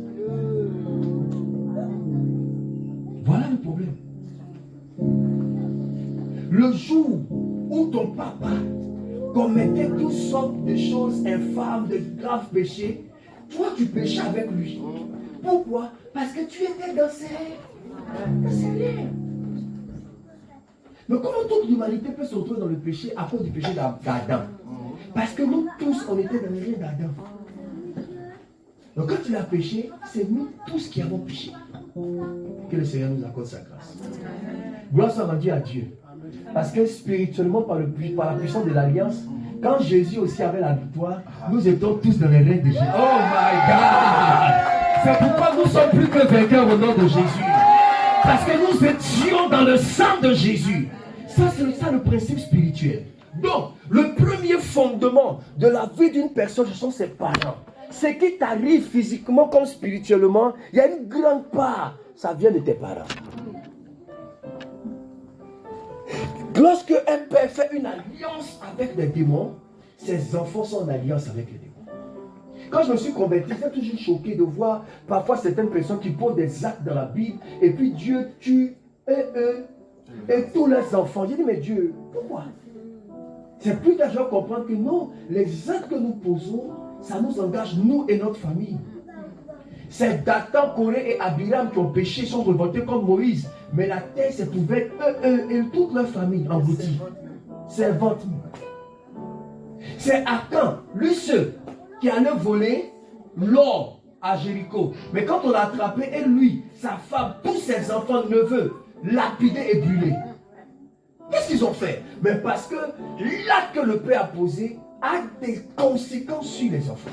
Voilà le problème. Le jour où ton papa commettait toutes sortes de choses infâmes, de graves péchés, toi tu péchais avec lui. Pourquoi? Parce que tu étais dans ses reins. Mais comment toute l'humanité peut se retrouver dans le péché à cause du péché d'Adam? Parce que nous tous, on était dans les reins d'Adam. Donc quand il a péché, c'est nous tous qui avons péché. Que le Seigneur nous accorde sa grâce. Gloire soit rendue à Dieu. Parce que spirituellement, par la puissance de l'alliance, quand Jésus aussi avait la victoire, nous étions tous dans les reins de Jésus. Oh my God! C'est pourquoi nous sommes plus que vainqueurs au nom de Jésus. Parce que nous étions dans le sang de Jésus. Ça, c'est ça le principe spirituel. Donc, le premier fondement de la vie d'une personne, ce sont ses parents. Ce qui t'arrive physiquement comme spirituellement, il y a une grande part, ça vient de tes parents. Lorsque un père fait une alliance avec des démons, ses enfants sont en alliance avec les démons. Quand je me suis converti, j'étais toujours choqué de voir parfois certaines personnes qui posent des actes dans la Bible et puis Dieu tue eux et tous leurs enfants. J'ai dit, mais Dieu, pourquoi? C'est plus tard que je vais comprendre que non, les actes que nous posons, ça nous engage, nous et notre famille. C'est Dathan, Corée et Abiram qui ont péché, sont revoltés comme Moïse. Mais la terre s'est ouverte, eux et toute leur famille engloutie. C'est 20 000. C'est Akan, lui seul, qui allait voler l'or à Jéricho. Mais quand on l'a attrapé, et lui, sa femme, tous ses enfants, neveux, lapidés et brûlés. Qu'est-ce qu'ils ont fait? Mais parce que l'acte que le père a posé a des conséquences sur les enfants.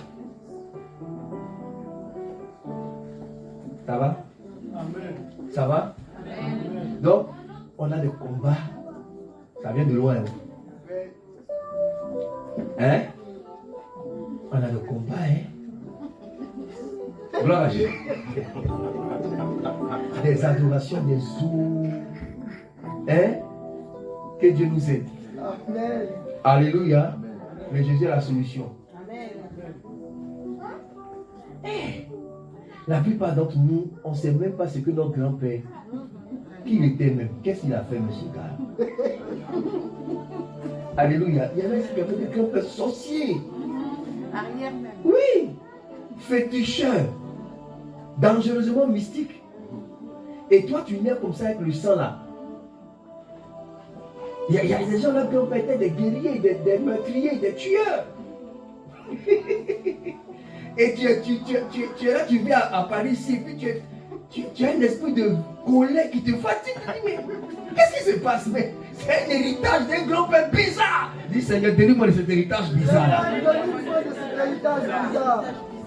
Ça va? Amen. Ça va? Amen. Donc, on a des combats. Ça vient de loin. Hein? On a des combats, hein? Gloire à Dieu. Des adorations, des eaux. Hein? Que Dieu nous aide. Amen. Alléluia. Amen. Mais Jésus est la solution. Amen. Hey. La plupart d'entre nous, on ne sait même pas ce que notre grand-père, qui il était même, qu'est-ce qu'il a fait, monsieur Gare? Alléluia. Il y avait des grands-pères sorciers. Arrière même. Oui. Féticheurs. Dangereusement mystiques. Et toi, tu nais comme ça avec le sang là. Il y a des gens là qui ont été des guerriers, des meurtriers, des tueurs. Et tu es là, tu viens à Paris ici, et puis tu as un esprit de colère qui te fatigue. Mais qu'est-ce qui se passe? Mais c'est un héritage d'un grand-père bizarre. Dis Seigneur, délivre-moi de cet héritage bizarre.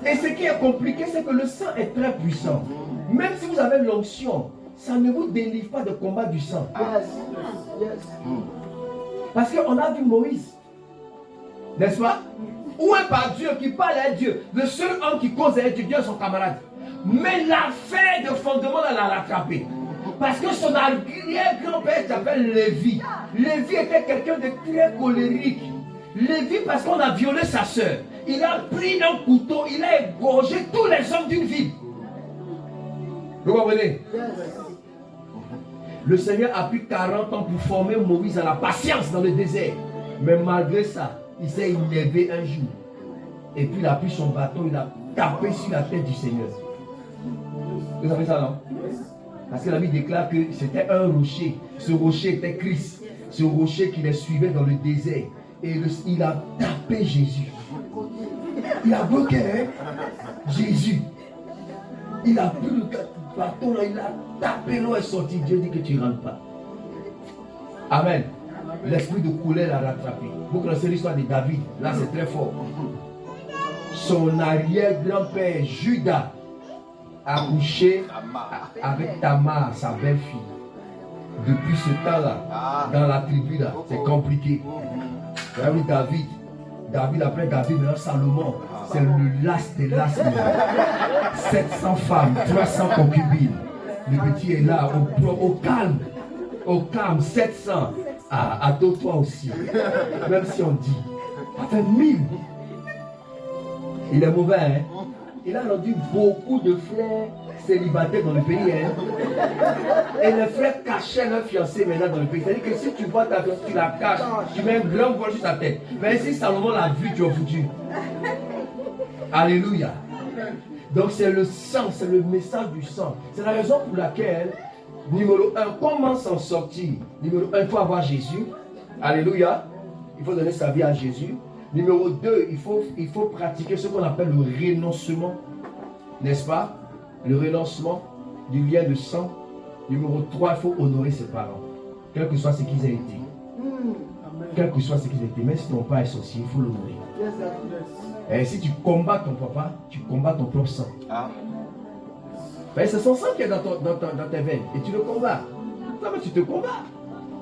Et ce qui est compliqué, c'est que le sang est très puissant. Même si vous avez l'onction, ça ne vous délivre pas de combat du sang. Parce qu'on a vu Moïse, n'est-ce pas? Ou un par Dieu qui parle à Dieu. Le seul homme qui cause à Dieu, Dieu est son camarade. Mais l'affaire de fondement, elle l'a rattrapé. Parce que son arrière-grand-père s'appelle Lévi. Lévi était quelqu'un de très colérique. Lévi, parce qu'on a violé sa soeur, il a pris un couteau, il a égorgé tous les hommes d'une ville. Vous comprenez? Le Seigneur a pris 40 ans pour former Moïse à la patience dans le désert. Mais malgré ça, il s'est élevé un jour. Et puis il a pris son bâton, il a tapé sur la tête du Seigneur. Vous savez ça, non? Parce que la Bible déclare que c'était un rocher. Ce rocher était Christ. Ce rocher qui les suivait dans le désert. Et il a tapé Jésus. Il a bloqué Jésus. Il a pris le bâton là, il a tapé, l'eau est sortie. Dieu dit que tu ne rentres pas. Amen. L'esprit de colère l'a rattrapé. Vous connaissez l'histoire de David. Là, c'est très fort. Son arrière-grand-père, Judas, a couché avec Tamar, sa belle-fille. Depuis ce temps-là, dans la tribu là, c'est compliqué. David, après David, maintenant Salomon, c'est le last des last. 700 femmes, 300 concubines. Le petit est là, au calme, 700. Ah, toi aussi. Même si on dit, ça fait 1000. Il est mauvais, hein? Il a rendu beaucoup de frères célibataires dans le pays, hein? Et les frères cachaient leur fiancée maintenant dans le pays. C'est-à-dire que si tu vois ta fiancée, tu la caches, tu mets un grand voile sur ta tête. Mais si Salomon l'a vu, tu es foutu. Alléluia. Donc c'est le sang, c'est le message du sang. C'est la raison pour laquelle, numéro 1, comment s'en sortir? Numéro 1, il faut avoir Jésus. Alléluia. Il faut donner sa vie à Jésus. Numéro 2, il faut pratiquer ce qu'on appelle le renoncement. N'est-ce pas? Le renoncement du lien de sang. Numéro 3, il faut honorer ses parents. Quel que soit ce qu'ils aient été. Quel que soit ce qu'ils aient été. Même si ton père est sorcier, il faut l'honorer. Et si tu combats ton papa, tu combats ton propre sang. Mais c'est son sang qui est dans tes veines. Et tu le combats. Non, mais tu te combats.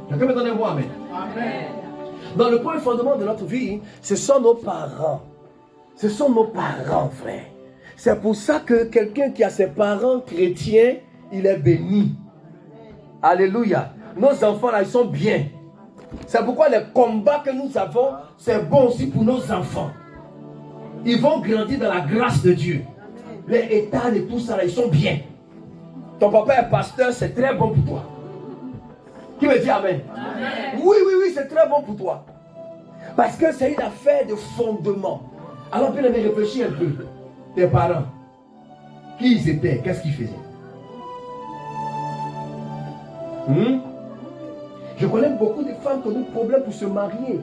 Quelqu'un me donne un mot, amen. Amen. Dans le point fondement de notre vie, ce sont nos parents. Ce sont nos parents, frère. C'est pour ça que quelqu'un qui a ses parents chrétiens, il est béni. Alléluia. Nos enfants là, ils sont bien. C'est pourquoi les combats que nous avons, c'est bon aussi pour nos enfants. Ils vont grandir dans la grâce de Dieu. Les états et tout ça là, ils sont bien. Ton papa est pasteur, c'est très bon pour toi. Qui me dit amen? Amen. Oui, c'est très bon pour toi. Parce que c'est une affaire de fondement. Alors, bien aimé, réfléchis un peu. Tes parents, qui ils étaient? Qu'est-ce qu'ils faisaient? Je connais beaucoup de femmes qui ont des problèmes pour se marier.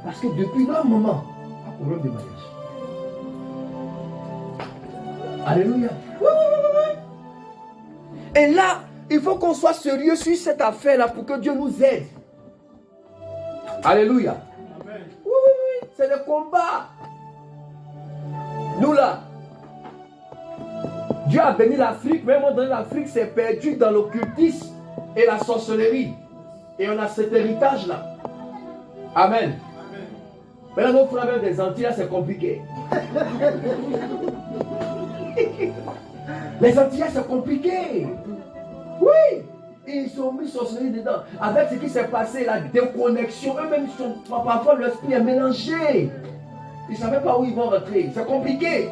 Parce que depuis leur moment, pas de problème de mariage. Alléluia. Et là, il faut qu'on soit sérieux sur cette affaire-là pour que Dieu nous aide. Alléluia. Oui, oui, oui, c'est le combat. Nous là, Dieu a béni l'Afrique, mais à un moment donné, l'Afrique s'est perdue dans l'occultisme et la sorcellerie. Et on a cet héritage-là. Amen. Maintenant, nos frères des Antilles, là, c'est compliqué. Les Antilles, c'est compliqué. Oui. Et ils sont mis sorcellerie dedans. Avec ce qui s'est passé, la déconnexion, eux-mêmes, parfois, l'esprit est mélangé. Ils ne savaient pas où ils vont rentrer. C'est compliqué.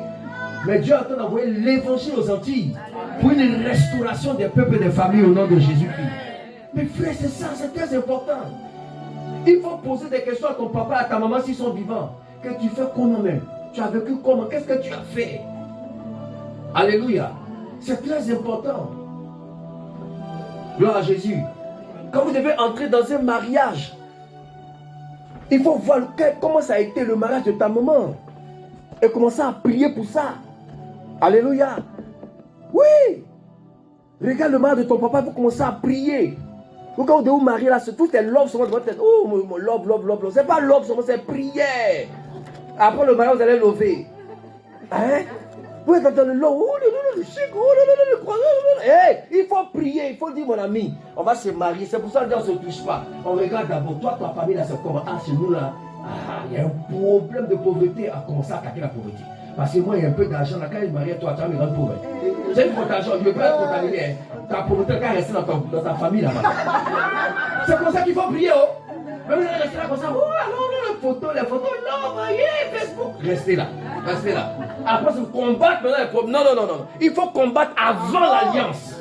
Mais Dieu est en train d'envoyer l'évangile aux Antilles pour une restauration des peuples et des familles au nom de Jésus-Christ. Mais frère, c'est ça, c'est très important. Il faut poser des questions à ton papa et à ta maman s'ils sont vivants. Que tu fais comment même? Tu as vécu comment? Qu'est-ce que tu as fait? Alléluia. C'est très important. Gloire à Jésus. Quand vous devez entrer dans un mariage, il faut voir comment ça a été le mariage de ta maman. Et commencer à prier pour ça. Alléluia. Oui. Regarde le mariage de ton papa, il faut commencer à prier. Quand vous devez vous marier là, c'est tout est love sur votre tête. Oh, love, love, love, love. C'est pas love sur votre tête, c'est prière. Après le mariage, vous allez lever. Hein? Vous êtes dans le love. Oh, le chic. Oh, il faut prier. Il faut dire, mon ami, on va se marier. C'est pour ça qu'on ne se touche pas. On regarde d'abord. Toi, ta famille là, c'est comment? Ah, chez nous là, il y a un problème de pauvreté à commencer à attaquer la pauvreté. Parce que moi, il y a un peu d'argent là. Quand je me marie, toi, tu vas me rendre pauvre. J'ai une d'argent. Je ne veux pas être contaminé. Ta pauvreté, quand rester dans ta famille là-bas. C'est comme ça qu'il faut prier. Oh. Même si vous restez là comme ça. Oh, alors, les photos, non, voyez, Facebook. Restez là. Restez là. Après, vous combattre maintenant les problèmes. Non, non, non, non. Il faut combattre avant l'alliance.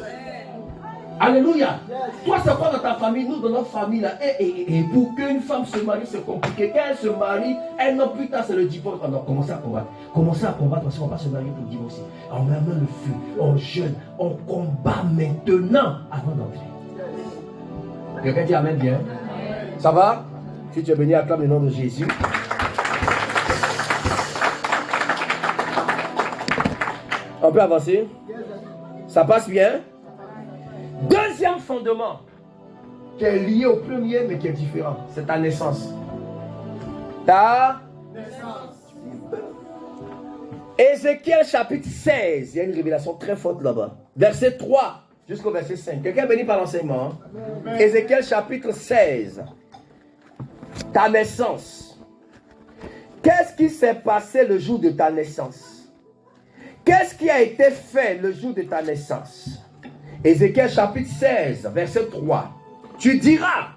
Alléluia. Toi, c'est quoi dans ta famille? Nous, dans notre famille, là, et pour qu'une femme se marie, c'est compliqué. Quand elle se marie, un an plus tard, c'est le divorce. On a commencé à combattre. Commencez à combattre parce qu'on va se marier pour divorcer. On met le feu, on jeûne, on combat maintenant avant d'entrer. Quelqu'un dit amen bien. Ça va? Si tu es béni, acclame le nom de Jésus. On peut avancer? Ça passe bien? Deuxième fondement qui est lié au premier mais qui est différent, c'est ta naissance. Ta naissance. Ézéchiel chapitre 16, il y a une révélation très forte là-bas. Verset 3 jusqu'au verset 5. Quelqu'un est béni par l'enseignement? Hein? Ézéchiel chapitre 16. Ta naissance. Qu'est-ce qui s'est passé le jour de ta naissance? Qu'est-ce qui a été fait le jour de ta naissance? Ézéchiel chapitre 16, verset 3. Tu diras,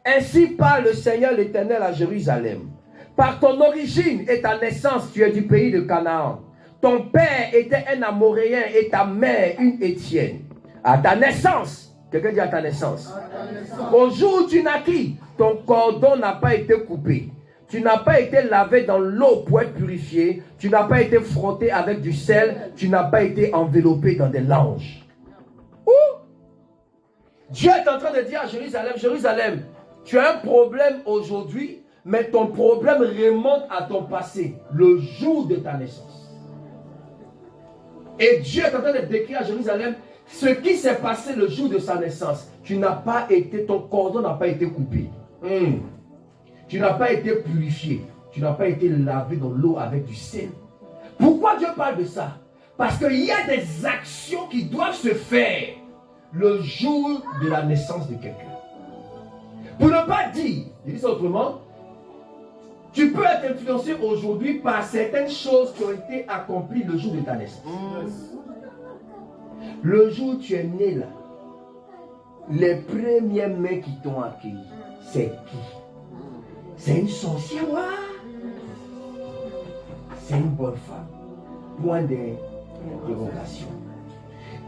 ainsi parle le Seigneur l'Éternel à Jérusalem. Par ton origine et ta naissance, tu es du pays de Canaan. Ton père était un Amoréen et ta mère une Étienne. À ta naissance, quelqu'un dit à ta naissance. Au jour où tu naquis, ton cordon n'a pas été coupé. Tu n'as pas été lavé dans l'eau pour être purifié. Tu n'as pas été frotté avec du sel. Tu n'as pas été enveloppé dans des langes. Dieu est en train de dire à Jérusalem, Jérusalem, tu as un problème aujourd'hui, mais ton problème remonte à ton passé, le jour de ta naissance. Et Dieu est en train de décrire à Jérusalem ce qui s'est passé le jour de sa naissance. Tu n'as pas été, ton cordon n'a pas été coupé. Tu n'as pas été purifié. Tu n'as pas été lavé dans l'eau avec du sel. Pourquoi Dieu parle de ça? Parce qu'il y a des actions qui doivent se faire le jour de la naissance de quelqu'un. Pour ne pas dire, je dis ça autrement, tu peux être influencé aujourd'hui par certaines choses qui ont été accomplies le jour de ta naissance. Le jour où tu es né là, les premières mains qui t'ont accueilli, c'est qui? C'est une sorcière, c'est une bonne femme. Point d'interrogation.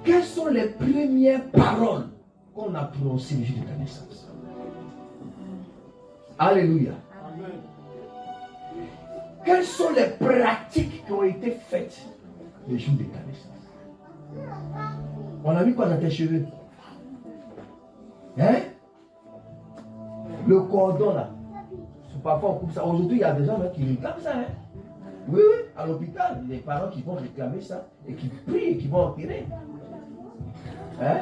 Quelles sont les premières paroles qu'on a prononcées le jour de ta naissance? Alléluia. Amen. Quelles sont les pratiques qui ont été faites le jour de ta naissance? On a mis quoi dans tes cheveux? Hein? Le cordon là. Parfois on coupe ça. Aujourd'hui il y a des gens qui réclament ça. Hein? Oui, oui, à l'hôpital, les parents qui vont réclamer ça et qui prient et qui vont enterrer. Hein?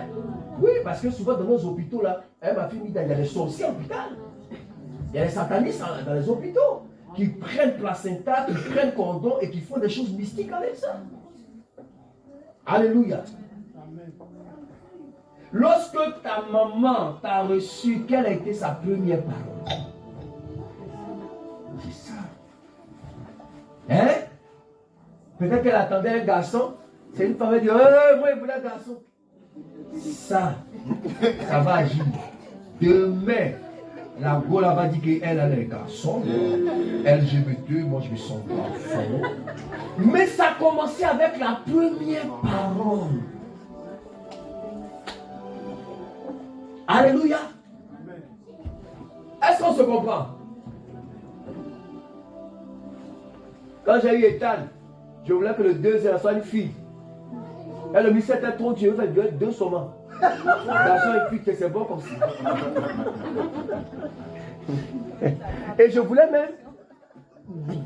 Oui, parce que souvent dans nos hôpitaux là, ma fille, il y a des sorciers à l'hôpital. Il y a des satanistes dans les hôpitaux qui prennent placenta, qui prennent cordon et qui font des choses mystiques avec ça. Alléluia. Lorsque ta maman t'a reçu, quelle a été sa première parole? C'est ça. Hein? Peut-être qu'elle attendait un garçon. C'est une femme qui dit, moi je voulais un garçon. Ça va agir. Demain, la Gola va dire qu'elle a les garçons. LGBT, moi je me sens garçon. Mais ça a commencé avec la première parole. Alléluia. Est-ce qu'on se comprend? Quand j'ai eu Ethan, je voulais que le deuxième soit une fille. Et le ministère était trop Dieu, il fait deux saumons. Garçon et fille, c'est bon comme ça. Et je voulais même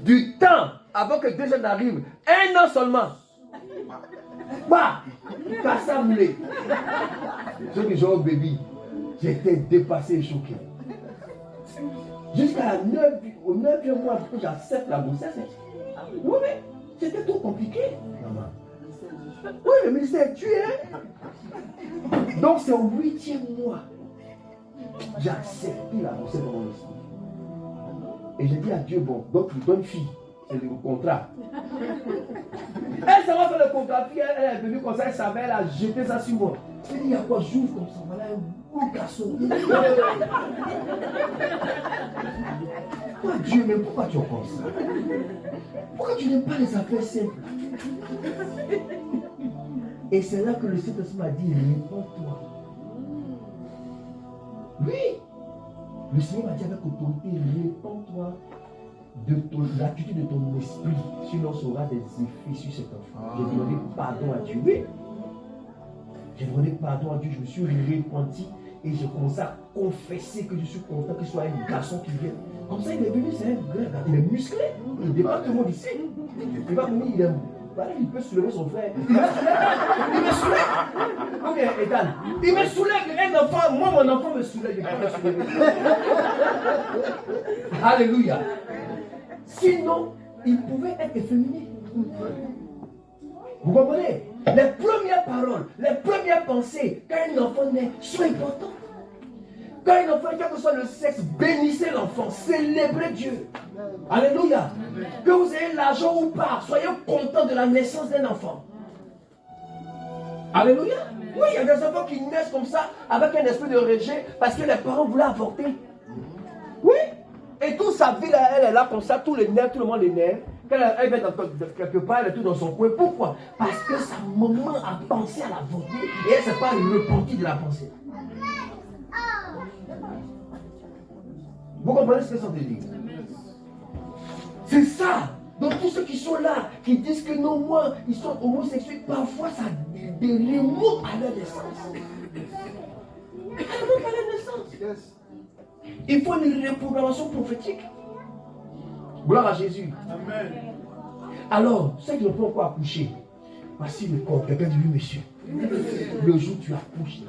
du temps avant que le deuxième arrive. 1 an seulement. Bah, ça moulé. Ceux qui jouent au bébé, j'étais dépassé et choqué. Jusqu'à au 9e mois, que j'accepte la grossesse. Oui, mais c'était trop compliqué. Maman. Oui, le ministère est tué. Donc c'est au 8e mois. J'ai accepté la grossesse dans mon esprit. Et j'ai dit à Dieu, bon, donc il donne fille. C'est le contrat. Elle s'en va faire le contrat, puis elle est venue comme ça, elle savait, elle a jeté ça sur moi. Elle dit, il y a quoi, j'ouvre comme ça, voilà un beau garçon. Toi, Dieu, mais pourquoi tu es comme ça? Pourquoi tu n'aimes pas les affaires simples? Et c'est là que le Saint-Esprit m'a dit, réponds-toi. Oui. Le Seigneur m'a dit avec autorité, réponds-toi de l'attitude de ton esprit, sinon ça aura des effets sur cet enfant. J'ai demandé pardon à Dieu. Oui. J'ai demandé pardon à Dieu, je me suis repenti et j'ai commencé à confesser que je suis content qu'il soit un garçon qui vient. Comme ça, il est venu, c'est un grand gars, il est musclé, il dépasse tout le monde ici. Il va venir, il peut soulever son frère. Il me soulève. Ok, Ethan, il me soulève. Un enfant, moi mon enfant me soulève, il peut me soulever. Alléluia. Sinon, il pouvait être efféminé. Vous comprenez? Les premières paroles, les premières pensées, quand un enfant naît, sont importantes. Quand un enfant, quel que soit le sexe, bénissez l'enfant, célébrez Dieu. Alléluia. Que vous ayez l'argent ou pas, soyez content de la naissance d'un enfant. Alléluia. Oui, il y a des enfants qui naissent comme ça, avec un esprit de rejet, parce que les parents voulaient avorter. Oui. Et toute sa vie, elle est là comme ça, tous les nerfs, tout le monde les nerfs. Quand elle vient quelque part, elle est tout dans son coin. Pourquoi? Parce que sa maman a pensé à l'avorter et elle ne s'est pas repentie de la pensée. Vous comprenez ce que ça veut dire? C'est ça. Donc tous ceux qui sont là, qui disent que non, moi, ils sont homosexuels, parfois ça remonte à leur naissance. Ça remonte à leur naissance. Il faut une reprogrammation prophétique. Gloire à Jésus. Amen. Alors, ceux qui ne peuvent pas accoucher, voici le corps. Quelqu'un dit oui, monsieur. Le jour où tu accouches,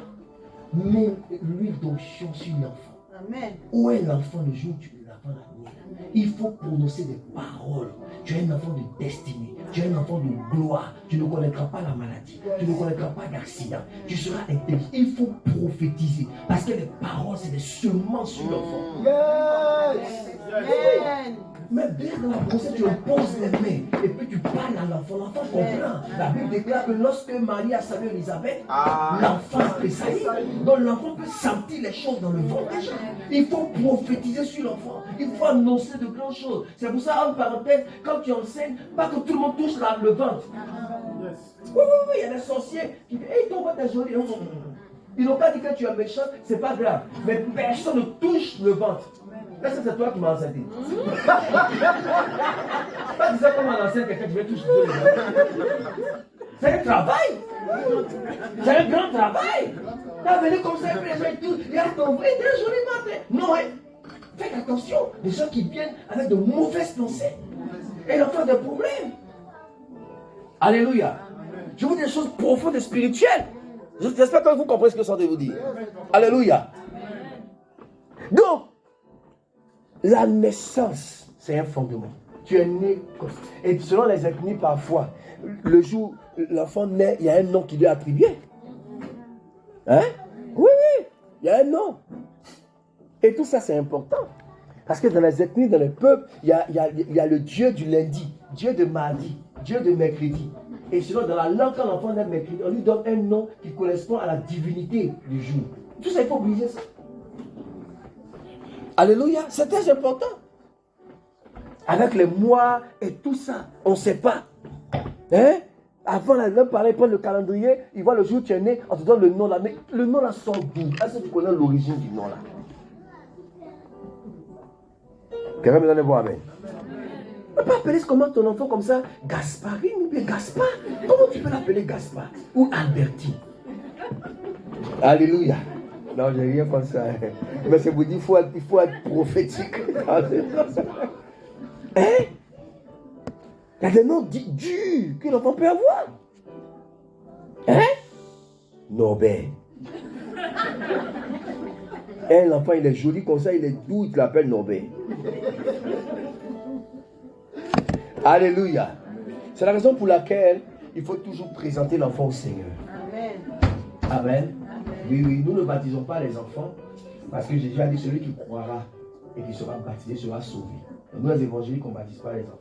mets l'huile d'onction sur l'enfant. Amen. Où est l'enfant le jour où tu l'enfant la nuit? Il faut prononcer des paroles. Tu es un enfant de destinée. Tu es un enfant de gloire. Tu ne connaîtras pas la maladie. Tu ne connaîtras pas d'accident. Tu seras intelligent. Il faut prophétiser. Parce que les paroles, c'est des semences sur l'enfant. Yes. Yes. Mais bien dans la grossesse, tu poses les mains et puis tu parles à l'enfant. L'enfant comprend. La Bible déclare que lorsque Marie a salué Élisabeth, l'enfant tressaillit. Donc l'enfant peut sentir les choses dans le ventre déjà. Il faut prophétiser sur l'enfant. Il faut annoncer de grandes choses. C'est pour ça, en parenthèse, quand tu enseignes, pas que tout le monde touche le ventre. Oui, il y a des sorciers qui disent hey, ton ventre est joli. Ils n'ont pas dit que tu es méchant, c'est pas grave. Mais personne ne touche le ventre. Est-ce que c'est toi qui m'as enseigné? Pas dire comme on enseigne quelqu'un qui veut toucher le ventre. C'est un travail. C'est un grand travail. Tu es venu comme ça, les gens tout. Il y a ton vrai, très joli matin. Non, hein. Faites attention. Les gens qui viennent avec de mauvaises pensées. Et leur font des problèmes. Alléluia. Je vous dis des choses profondes et spirituelles. J'espère que vous comprenez ce que je suis en train de vous dire. Alléluia. Donc, La naissance, c'est un fondement. Tu es né comme ça. Et selon les ethnies, parfois, le jour où l'enfant naît, il y a un nom qui lui est attribué. Hein? Oui, il y a un nom. Et tout ça, c'est important. Parce que dans les ethnies, dans les peuples, il y a le Dieu du lundi, Dieu de mardi, Dieu de mercredi. Et sinon, dans la langue, quand l'enfant naît mercredi, on lui donne un nom qui correspond à la divinité du jour. Tout ça, il faut oublier ça. Alléluia, c'est très important. Avec les mois et tout ça, on ne sait pas. Hein? Avant, l'homme parlait, prendre le calendrier, il voit le jour où tu es né, on te donne le nom là. Mais le nom là sort d'où? Est-ce que tu connais l'origine du nom là? Quelqu'un me donne un bon amen. On peut appeler comment ton enfant comme ça? Gasparine ou bien Gaspard? Comment tu peux l'appeler Gaspard? Ou Albertine? Alléluia. Non, j'ai rien comme ça. Mais c'est pour dire qu'il faut être prophétique. Hein? Il y a des noms durs que l'enfant peut avoir. Hein? Norbert. L'enfant, il est joli comme ça, il est doux, il l'appelle Norbert. Alléluia. C'est la raison pour laquelle il faut toujours présenter l'enfant au Seigneur. Amen. Amen. Oui, nous ne baptisons pas les enfants parce que Jésus a dit celui qui croira et qui sera baptisé sera sauvé. Donc, nous, les évangéliques, on ne baptise pas les enfants.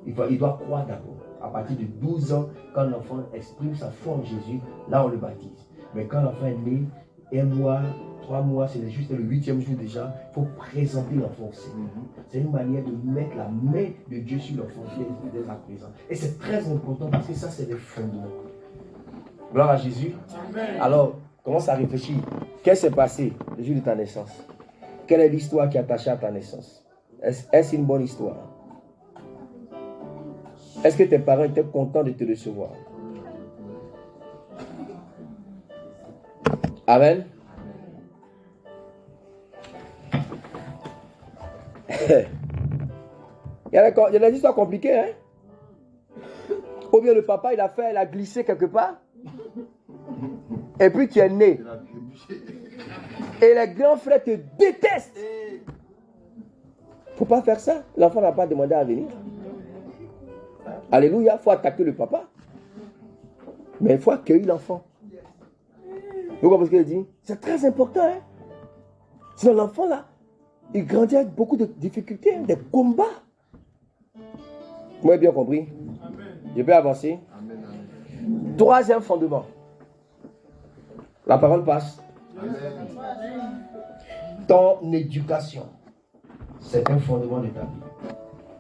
Il doit croire d'abord. À partir de 12 ans, quand l'enfant exprime sa foi en Jésus, là on le baptise. Mais quand l'enfant est né, 1 mois, 3 mois, c'est juste le 8e jour déjà, il faut présenter l'enfant au Seigneur. C'est une manière de mettre la main de Dieu sur l'enfant dès à présent. Et c'est très important parce que ça, c'est des fondements. Gloire à Jésus. Amen. Alors, commence à réfléchir. Qu'est-ce qui s'est passé le jour de ta naissance? Quelle est l'histoire qui est attachée à ta naissance? Est-ce une bonne histoire? Est-ce que tes parents étaient contents de te recevoir? Amen. Il y a des histoires compliquées, hein? Ou bien le papa, il a glissé quelque part. Et puis tu es né. Et les grands frères te détestent. Il ne faut pas faire ça. L'enfant n'a pas demandé à venir. Alléluia, il faut attaquer le papa. Mais il faut accueillir l'enfant. Vous comprenez ce qu'il dit? C'est très important. Hein? Sinon l'enfant là, il grandit avec beaucoup de difficultés, hein, des combats. Vous m'avez bien compris? Je peux avancer? Amen. 3e fondement. La parole passe. Amen. Ton éducation, c'est un fondement de ta vie.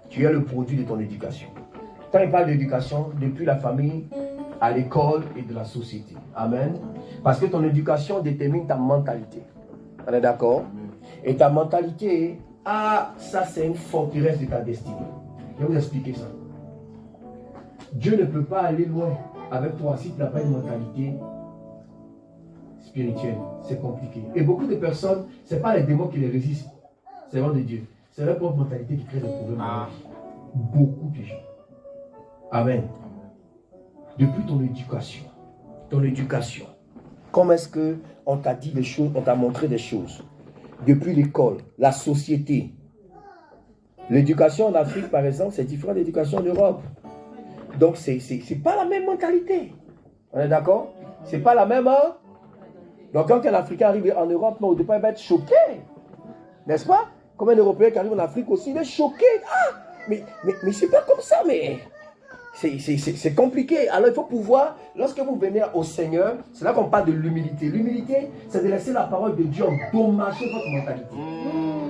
Tu es le produit de ton éducation. Quand il parle d'éducation, depuis la famille, à l'école et de la société. Amen. Parce que ton éducation détermine ta mentalité. On est d'accord? Et ta mentalité, ça c'est une forteresse de ta destinée. Je vais vous expliquer ça. Dieu ne peut pas aller loin avec toi si tu n'as pas une mentalité spirituelle. C'est compliqué. Et beaucoup de personnes, ce n'est pas les démons qui les résistent. C'est l'ordre de Dieu. C'est leur propre mentalité qui crée des problèmes. Beaucoup de gens. Amen. Depuis ton éducation, comment est-ce qu'on t'a dit des choses, on t'a montré des choses? Depuis l'école, la société. L'éducation en Afrique, par exemple, c'est différent de l'éducation en Europe. Donc, c'est pas la même mentalité. On est d'accord? C'est pas la même. Hein? Donc, quand un Africain arrive en Europe, au départ, il va être choqué. N'est-ce pas? Comme un Européen qui arrive en Afrique aussi, il est choqué. Ah, mais c'est pas comme ça, mais... C'est compliqué. Alors il faut pouvoir, lorsque vous venez au Seigneur, c'est là qu'on parle de l'humilité. L'humilité, c'est de laisser la parole de Dieu endommager votre mentalité.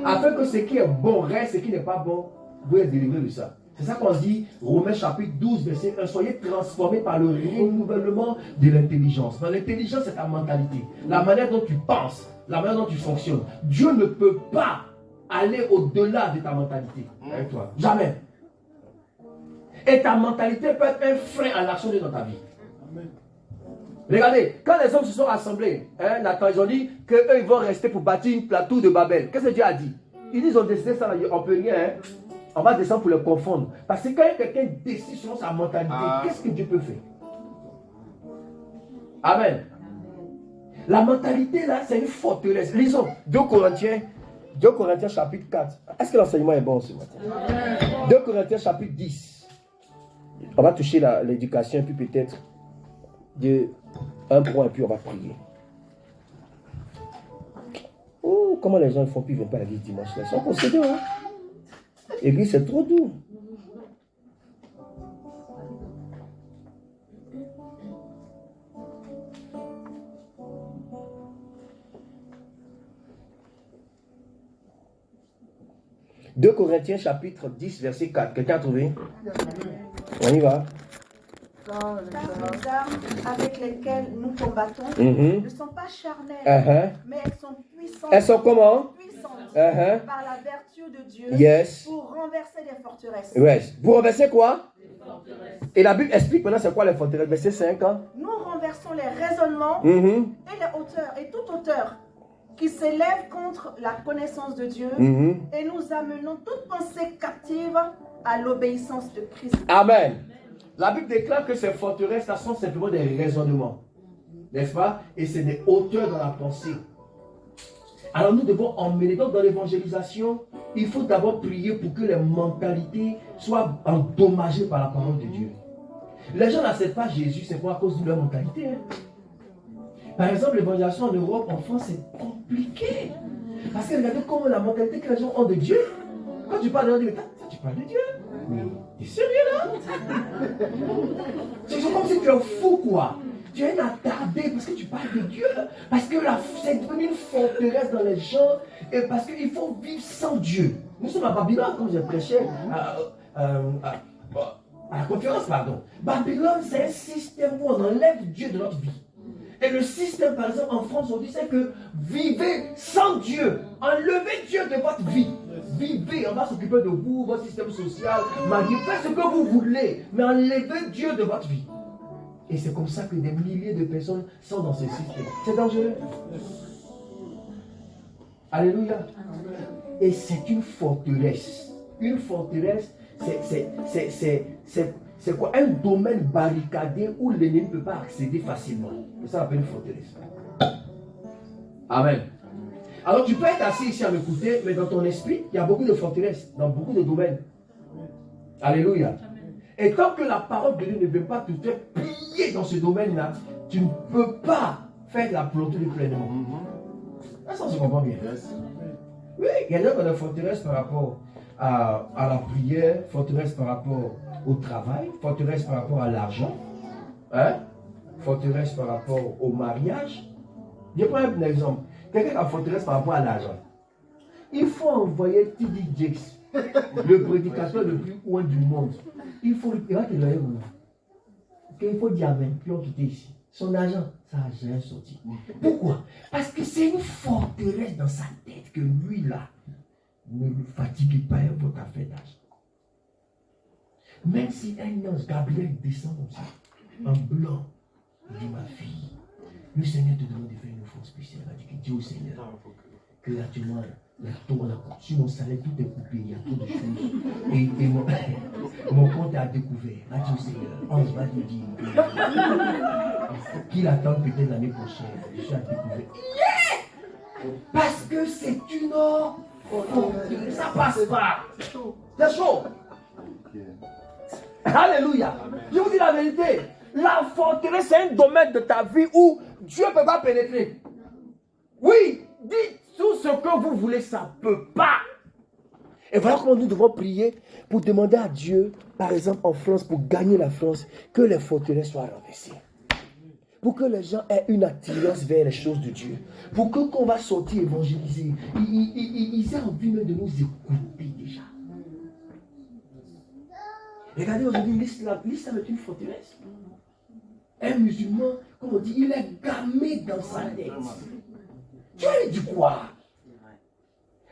Afin que ce qui est bon reste, ce qui n'est pas bon, vous êtes délivré de ça. C'est ça qu'on dit, Romains chapitre 12, verset 1, soyez transformés par le renouvellement de l'intelligence. Dans l'intelligence, c'est ta mentalité. La manière dont tu penses, la manière dont tu fonctionnes. Dieu ne peut pas aller au-delà de ta mentalité avec toi. Jamais. Et ta mentalité peut être un frein à l'action de Dieu dans ta vie. Amen. Regardez, quand les hommes se sont rassemblés, Nathan, ils ont dit qu'eux, ils vont rester pour bâtir une plateau de Babel. Qu'est-ce que Dieu a dit? Ils disent, ils ont décidé ça, on ne peut rien. On va descendre pour les confondre. Parce que quand quelqu'un décide selon sa mentalité, qu'est-ce que Dieu peut faire? Amen. La mentalité, là, c'est une forteresse. Lisons 2 Corinthiens, 2 Corinthiens chapitre 4. Est-ce que l'enseignement est bon ce matin? 2 Corinthiens chapitre 10. On va toucher l'éducation, puis peut-être un point, puis on va prier. Oh, comment les gens font, puis ils ne viennent pas à l'église dimanche. Ils sont possédés, hein? L'église, c'est trop doux. « 2 Corinthiens chapitre 10, verset 4. Quelqu'un a trouvé? On y va. Car les armes avec lesquelles nous combattons ne sont pas charnelles, mais elles sont puissantes. Elles sont comment? Puissantes par la vertu de Dieu pour renverser les forteresses. Yes. Vous renversez quoi? Et la Bible explique maintenant c'est quoi les forteresses. Verset 5. Hein? Nous renversons les raisonnements et les hauteurs et toute hauteur qui s'élève contre la connaissance de Dieu et nous amenons toute pensée captive à l'obéissance de Christ. Amen. La Bible déclare que ces forteresses-là sont simplement des raisonnements. N'est-ce pas? Et c'est des hauteurs dans la pensée. Alors nous devons emmener, donc dans l'évangélisation, il faut d'abord prier pour que les mentalités soient endommagées par la parole de Dieu. Les gens n'acceptent pas Jésus, c'est pas à cause de leur mentalité. Hein. Par exemple, l'évangélisation en Europe, en France, c'est compliqué. Parce que regardez comment la mentalité que les gens ont de Dieu. Quand tu parles de Dieu, tu parles de Dieu. T'es sérieux là? C'est comme si tu es fou quoi. Tu es attardé parce que tu parles de Dieu. Parce que c'est devenu une forteresse dans les gens. Et parce qu'il faut vivre sans Dieu. Nous sommes à Babylone, comme je prêchais à la conférence, pardon. Babylone, c'est un système où on enlève Dieu de notre vie. Et le système, par exemple, en France, on dit c'est que vivez sans Dieu. Enlevez Dieu de votre vie. Vivez, on va s'occuper de vous, votre système social, mariez, faites ce que vous voulez, mais enlevez Dieu de votre vie. Et c'est comme ça que des milliers de personnes sont dans ce système. C'est dangereux. Alléluia. Et c'est une forteresse. Une forteresse, c'est quoi? Un domaine barricadé où l'ennemi ne peut pas accéder facilement. C'est ça l'appelle une forteresse. Amen. Alors tu peux être assis ici à m'écouter, mais dans ton esprit, il y a beaucoup de forteresses, dans beaucoup de domaines. Alléluia. Et tant que la parole de Dieu ne veut pas te faire plier dans ce domaine-là, tu ne peux pas faire la volonté de pleinement. Ça, on se comprend bien. Oui, il y a des forteresses par rapport à la prière, forteresse par rapport au travail, forteresse par rapport à l'argent, hein? Forteresse par rapport au mariage. Je prends un exemple. Quelqu'un qui a forteresse par rapport à l'argent. Il faut envoyer T.D. Jakes, le prédicateur le plus loin du monde. Il va te donner où? Il faut dire amen, puis on quitte ici. Son argent, ça n'a jamais sorti. Pourquoi? Parce que c'est une forteresse dans sa tête que lui là ne le fatigue pas votre affaire d'argent. Même si un ange, Gabriel, descend comme ça, en blanc, il dit ma fille, le Seigneur te demande de faire une offrande spéciale. Il dit que Dieu au Seigneur, que actuellement, sur mon salaire, tout est coupé, il y a trop de choses. Et mon compte est à découvert. Va dire au Seigneur, ange va te dire qu'il attend peut-être l'année prochaine. Je suis à découvert. Yeah! Parce que c'est une or. Ça passe pas. C'est chaud. Alléluia. Je vous dis la vérité. La forteresse, c'est un domaine de ta vie où Dieu ne peut pas pénétrer. Oui, dites tout ce que vous voulez, ça ne peut pas. Et voilà comment nous devons prier pour demander à Dieu, par exemple en France, pour gagner la France, que les forteresses soient renversées. Pour que les gens aient une attirance vers les choses de Dieu. Pour que quand on va sortir évangéliser, ils aient envie même de nous écouter déjà. Regardez aujourd'hui, l'islam est une forteresse. Un musulman, comme on dit, il est gamé dans sa tête. Dieu lui dit quoi?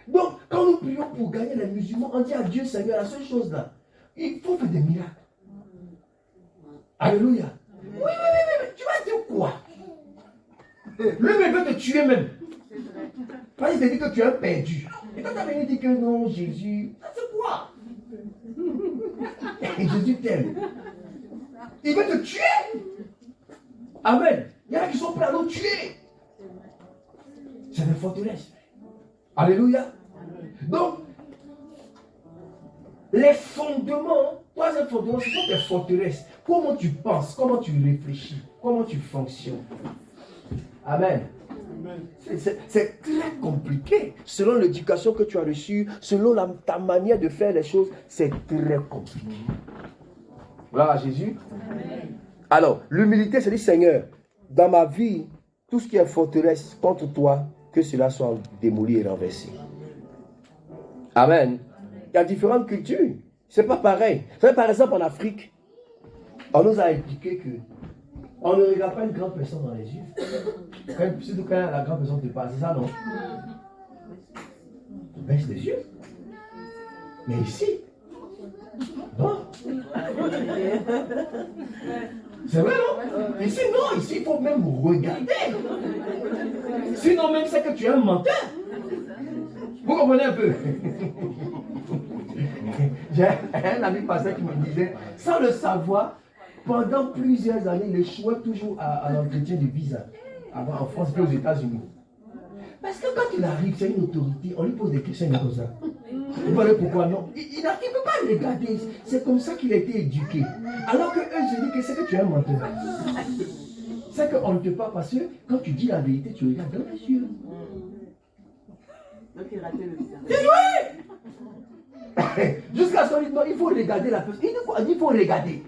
Donc, quand nous prions pour gagner les musulmans, on dit à Dieu, Seigneur, la seule chose là, il faut faire des miracles. Alléluia. Oui, tu vas dire quoi? Lui, il veut te tuer même. Parce qu'il te dit que tu es un perdu. Et quand tu as venu dire que non, Jésus, ça c'est quoi? Et Jésus t'aime. Il veut te tuer. Amen. Il y en a qui sont prêts à nous tuer. C'est une forteresse. Alléluia. Donc, les fondements, troisième fondement, ce sont tes forteresses. Comment tu penses, comment tu réfléchis, comment tu fonctionnes. Amen. C'est très compliqué. Selon l'éducation que tu as reçue, selon ta manière de faire les choses, c'est très compliqué. Gloire à Jésus. Amen. Alors, l'humilité, c'est dire, Seigneur, dans ma vie, tout ce qui est forteresse contre toi, que cela soit démoli et renversé. Amen. Il y a différentes cultures. C'est pas pareil. Vous savez, par exemple, en Afrique, on nous a expliqué que on ne regarde pas une grande personne dans les yeux. Surtout quand la grande personne te parle, c'est ça, non? Tu baisses les yeux. Mais ici, non. C'est vrai, non? Ici, non. Ici, il faut même regarder. Sinon, même c'est que tu es un menteur. Vous comprenez un peu? J'ai un ami pasteur qui me disait, sans le savoir, pendant plusieurs années, il échouait toujours à l'entretien de visa en France et aux États-Unis. Parce que quand il arrive, c'est une autorité, on lui pose des questions comme ça. Vous voyez pourquoi non? Il ne peut pas regarder. C'est comme ça qu'il a été éduqué. Alors que eux se disent que c'est que tu es un menteur. C'est qu'on ne te parle parce que quand tu dis la vérité, tu regardes dans les yeux. Donc il ratait le visa. Oui! Jusqu'à ce qu'on dise non, il faut regarder la personne. Il dit quoi? Il dit il faut regarder.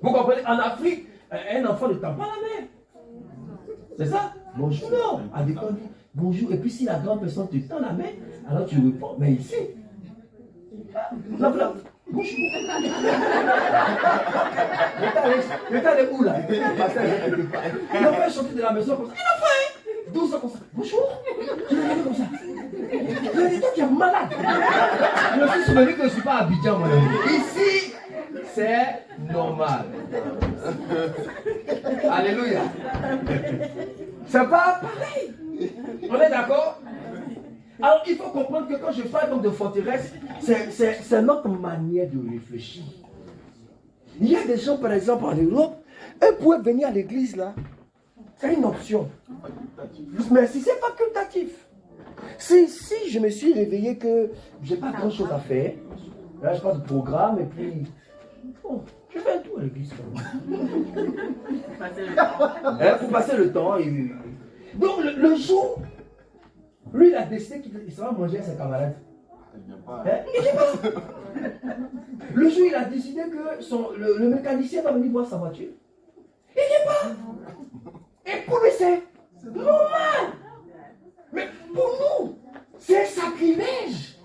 Vous comprenez? En Afrique, un enfant ne tend pas la main. C'est ça? Bonjour. Non. À des fois, on dit bonjour. Et puis si la grande personne te tend la main, alors tu réponds. Mais ici, la flamme. Bonjour. Le temps est où là? Il a fait sortir de la maison comme ça. Il a fait 12 ans comme ça. Bonjour. Je l'ai fait comme ça. Je lui ai dit, toi tu es malade. Je me suis souvenu que je ne suis pas à Abidjan, moi. Ici, c'est normal. Alléluia. C'est pas pareil. On est d'accord? Alors il faut comprendre que quand je parle donc de forteresse, c'est notre manière de réfléchir. Il y a des gens, par exemple, en Europe, eux pouvaient venir à l'église là. C'est une option. Mais si c'est facultatif. Si je me suis réveillé que j'ai pas grand chose à faire, là je passe de programme et puis bon, je fais un tour à l'église. Pour passer le temps. Donc le jour, lui il a décidé qu'il sera manger à ses camarades. Il vient pas. Le jour il a décidé que le mécanicien va venir voir sa voiture. Il vient pas. Et pour lui c'est normal. Mais pour nous, c'est sacrilège.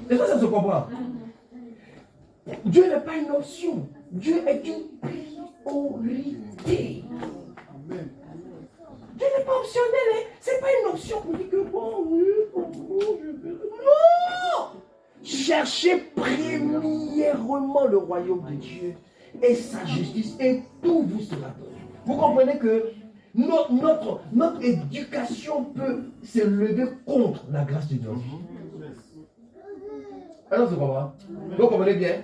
Et ça se comprend. Dieu n'est pas une option. Dieu est une priorité. Dieu n'est pas optionnel. Hein? C'est pas une option pour dire que bon, oui, je veux. Non! Cherchez premièrement le royaume de Dieu et sa justice et tout vous sera donné. Vous comprenez que notre éducation peut se lever contre la grâce de Dieu. Alors, c'est quoi? Vous comprenez bien?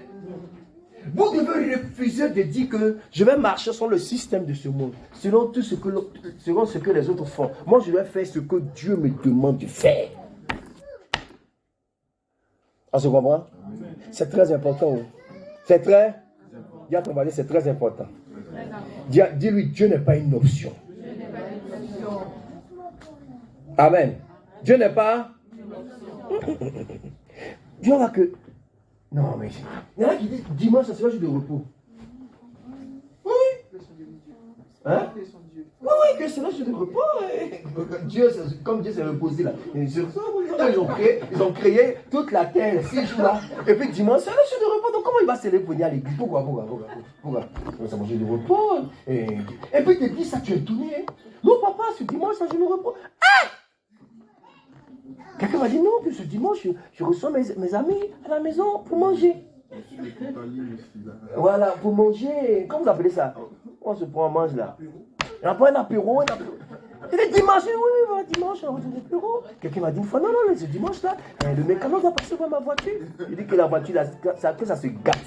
Vous devez refuser de dire que je vais marcher sur le système de ce monde, selon ce que les autres font. Moi, je vais faire ce que Dieu me demande de faire. On se comprend? C'est très important. C'est très... Dis à ton mari, c'est très important. Dis-lui, Dieu n'est pas une option. Amen. Dieu n'est pas... Dieu va que... Non, mais... Il y en a qui disent, dimanche, ça sera jour de repos. Oui. Hein? Oui, que c'est le jour de repos. Dieu, comme Dieu s'est reposé là. Ils ont créé toute la terre, 6 jours là. Et puis dimanche, c'est le jour de repos. Donc comment il va se lever à l'église? Pourquoi? C'est mon jour de repos. Et puis il te dit ça, tu es tourné. Hein? Non, papa, ce dimanche, c'est un jour de repos. Ah! Quelqu'un m'a dit non, que ce dimanche, je reçois mes amis à la maison pour manger. Voilà, pour manger. Comment vous appelez ça? On se prend, on mange là. Il n'y a pas un apéro. Il est dimanche, oui, dimanche, on va un apéro. Quelqu'un m'a dit une fois, non, ce dimanche là, le mécano va passer par ma voiture. Il dit que la voiture, que ça se gâte.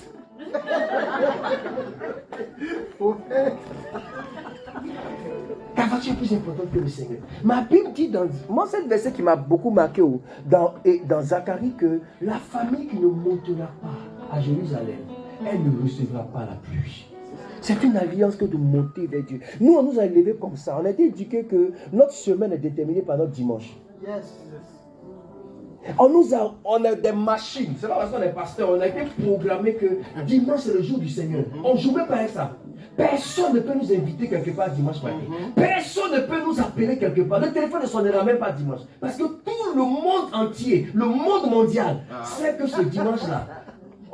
Ta voiture est plus importante que le Seigneur. Ma Bible dit dans... Moi, c'est un verset qui m'a beaucoup marqué dans Zacharie que la famille qui ne montera pas à Jérusalem, elle ne recevra pas la pluie. C'est une alliance que de monter vers Dieu. Nous, on nous a élevés comme ça. On a été éduqués que notre semaine est déterminée par notre dimanche. On a des machines. C'est pas parce qu'on est pasteur. On a été programmé que dimanche c'est le jour du Seigneur. On joue même pas avec ça. Personne ne peut nous inviter quelque part dimanche matin. Personne ne peut nous appeler quelque part. Le téléphone ne sonnera même pas dimanche. Parce que tout le monde entier, le monde mondial, sait que ce dimanche-là,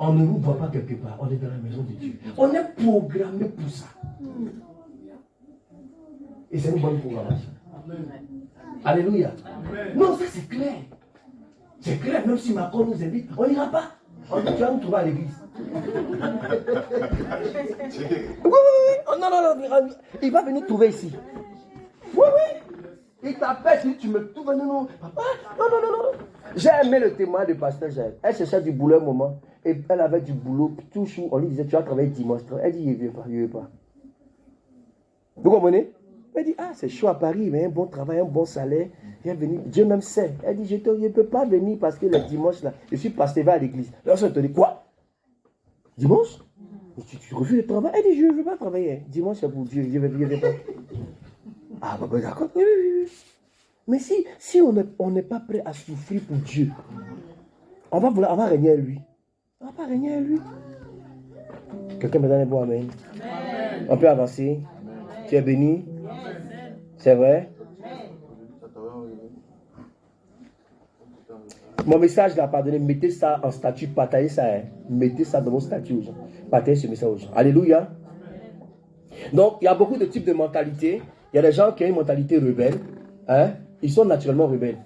on ne nous voit pas quelque part. On est dans la maison de Dieu. On est programmé pour ça. Et c'est une bonne programmation. Alléluia. Non, ça c'est clair. C'est clair, même si Macron nous invite, on n'ira pas. On dit, tu vas nous trouver à l'église. Oui. Oh, non. Il va venir trouver ici. Oui. Il t'appelle, il dit, tu me trouves, non. Papa, non. J'ai aimé le témoin de pasteur Jaël. Elle cherchait du boulot un moment. Et elle avait du boulot. Toujours, on lui disait, tu vas travailler dimanche. Elle dit, je ne veux pas. Vous comprenez? Elle dit, c'est chaud à Paris, mais un bon travail, un bon salaire. Elle est venue, Dieu même sait. Elle dit, je ne peux pas venir parce que le dimanche, là, je suis pasteur à l'église. Lorsqu'on te dit, quoi? Dimanche? Tu refuses le travail? Elle dit, je ne veux pas travailler. Dimanche, c'est pour Dieu, je ne vais pas. Ah, bah, d'accord. Oui. Mais si on n'est pas prêt à souffrir pour Dieu, on va régner à lui. On ne va pas régner à lui. Quelqu'un me donne un bon amen. On peut avancer. Tu es béni. C'est vrai? Mon message là, pardonnez, mettez ça en statut, partagez ça. Mettez ça dans vos statuts aux gens. Partagez ce message aux gens. Alléluia. Donc, il y a beaucoup de types de mentalités. Il y a des gens qui ont une mentalité rebelle. Ils sont naturellement rebelles.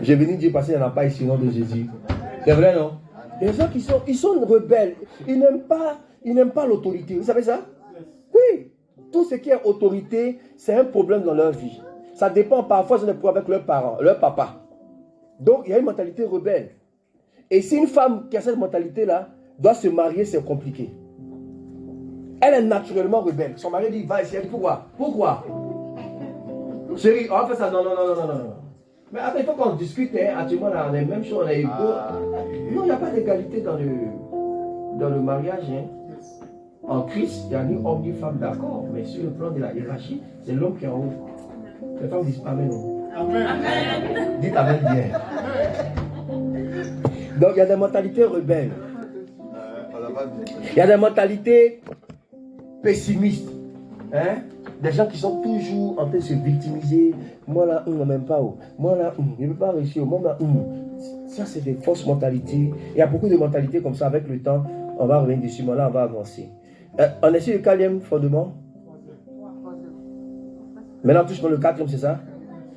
J'ai venu dire parce qu'il n'y en a pas ici au nom de Jésus. C'est vrai, non? Il y a des gens qui sont rebelles. Ils n'aiment pas l'autorité. Vous savez ça? Oui. Tout ce qui est autorité, c'est un problème dans leur vie. Ça dépend parfois, ils ont des problèmes avec leurs parents, leur papa. Donc, il y a une mentalité rebelle. Et si une femme qui a cette mentalité-là doit se marier, c'est compliqué. Elle est naturellement rebelle. Son mari dit, va ici. Elle dit, pourquoi? Chérie, on va faire ça. Non. Mais attends, il faut qu'on discute. Actuellement, on a les mêmes choses, on est égaux. Non, il n'y a pas d'égalité dans le mariage. En Christ, il n'y a ni homme ni femme, d'accord. Mais sur le plan de la hiérarchie, c'est l'homme qui est en haut. Les femmes disent amen. Amen. Dites amen bien. Donc, il y a des mentalités rebelles. Il y a des mentalités pessimistes. Des gens qui sont toujours en train de se victimiser. Moi là, on ne m'aime pas. Moi là, je ne peux pas réussir. Moi là, ça c'est des fausses mentalités. Il y a beaucoup de mentalités comme ça. Avec le temps, on va revenir dessus. Mais là, on va avancer. On est sur le 4e fondement. Maintenant, touche le 4e, c'est ça?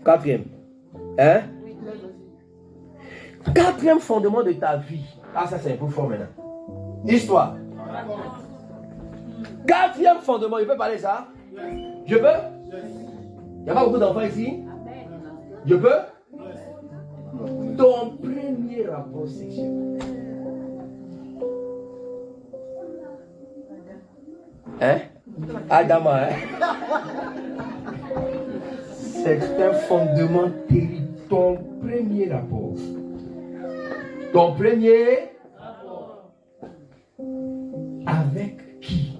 4e. 4e fondement de ta vie. Ah, ça c'est un peu fort maintenant. Histoire. 4e fondement, je peux parler ça? Je peux? Il n'y a pas beaucoup d'enfants ici? Je peux? Ton premier rapport sexuel. Adama, c'est un fondement terrible. Ton premier rapport. Ton premier rapport. Avec qui?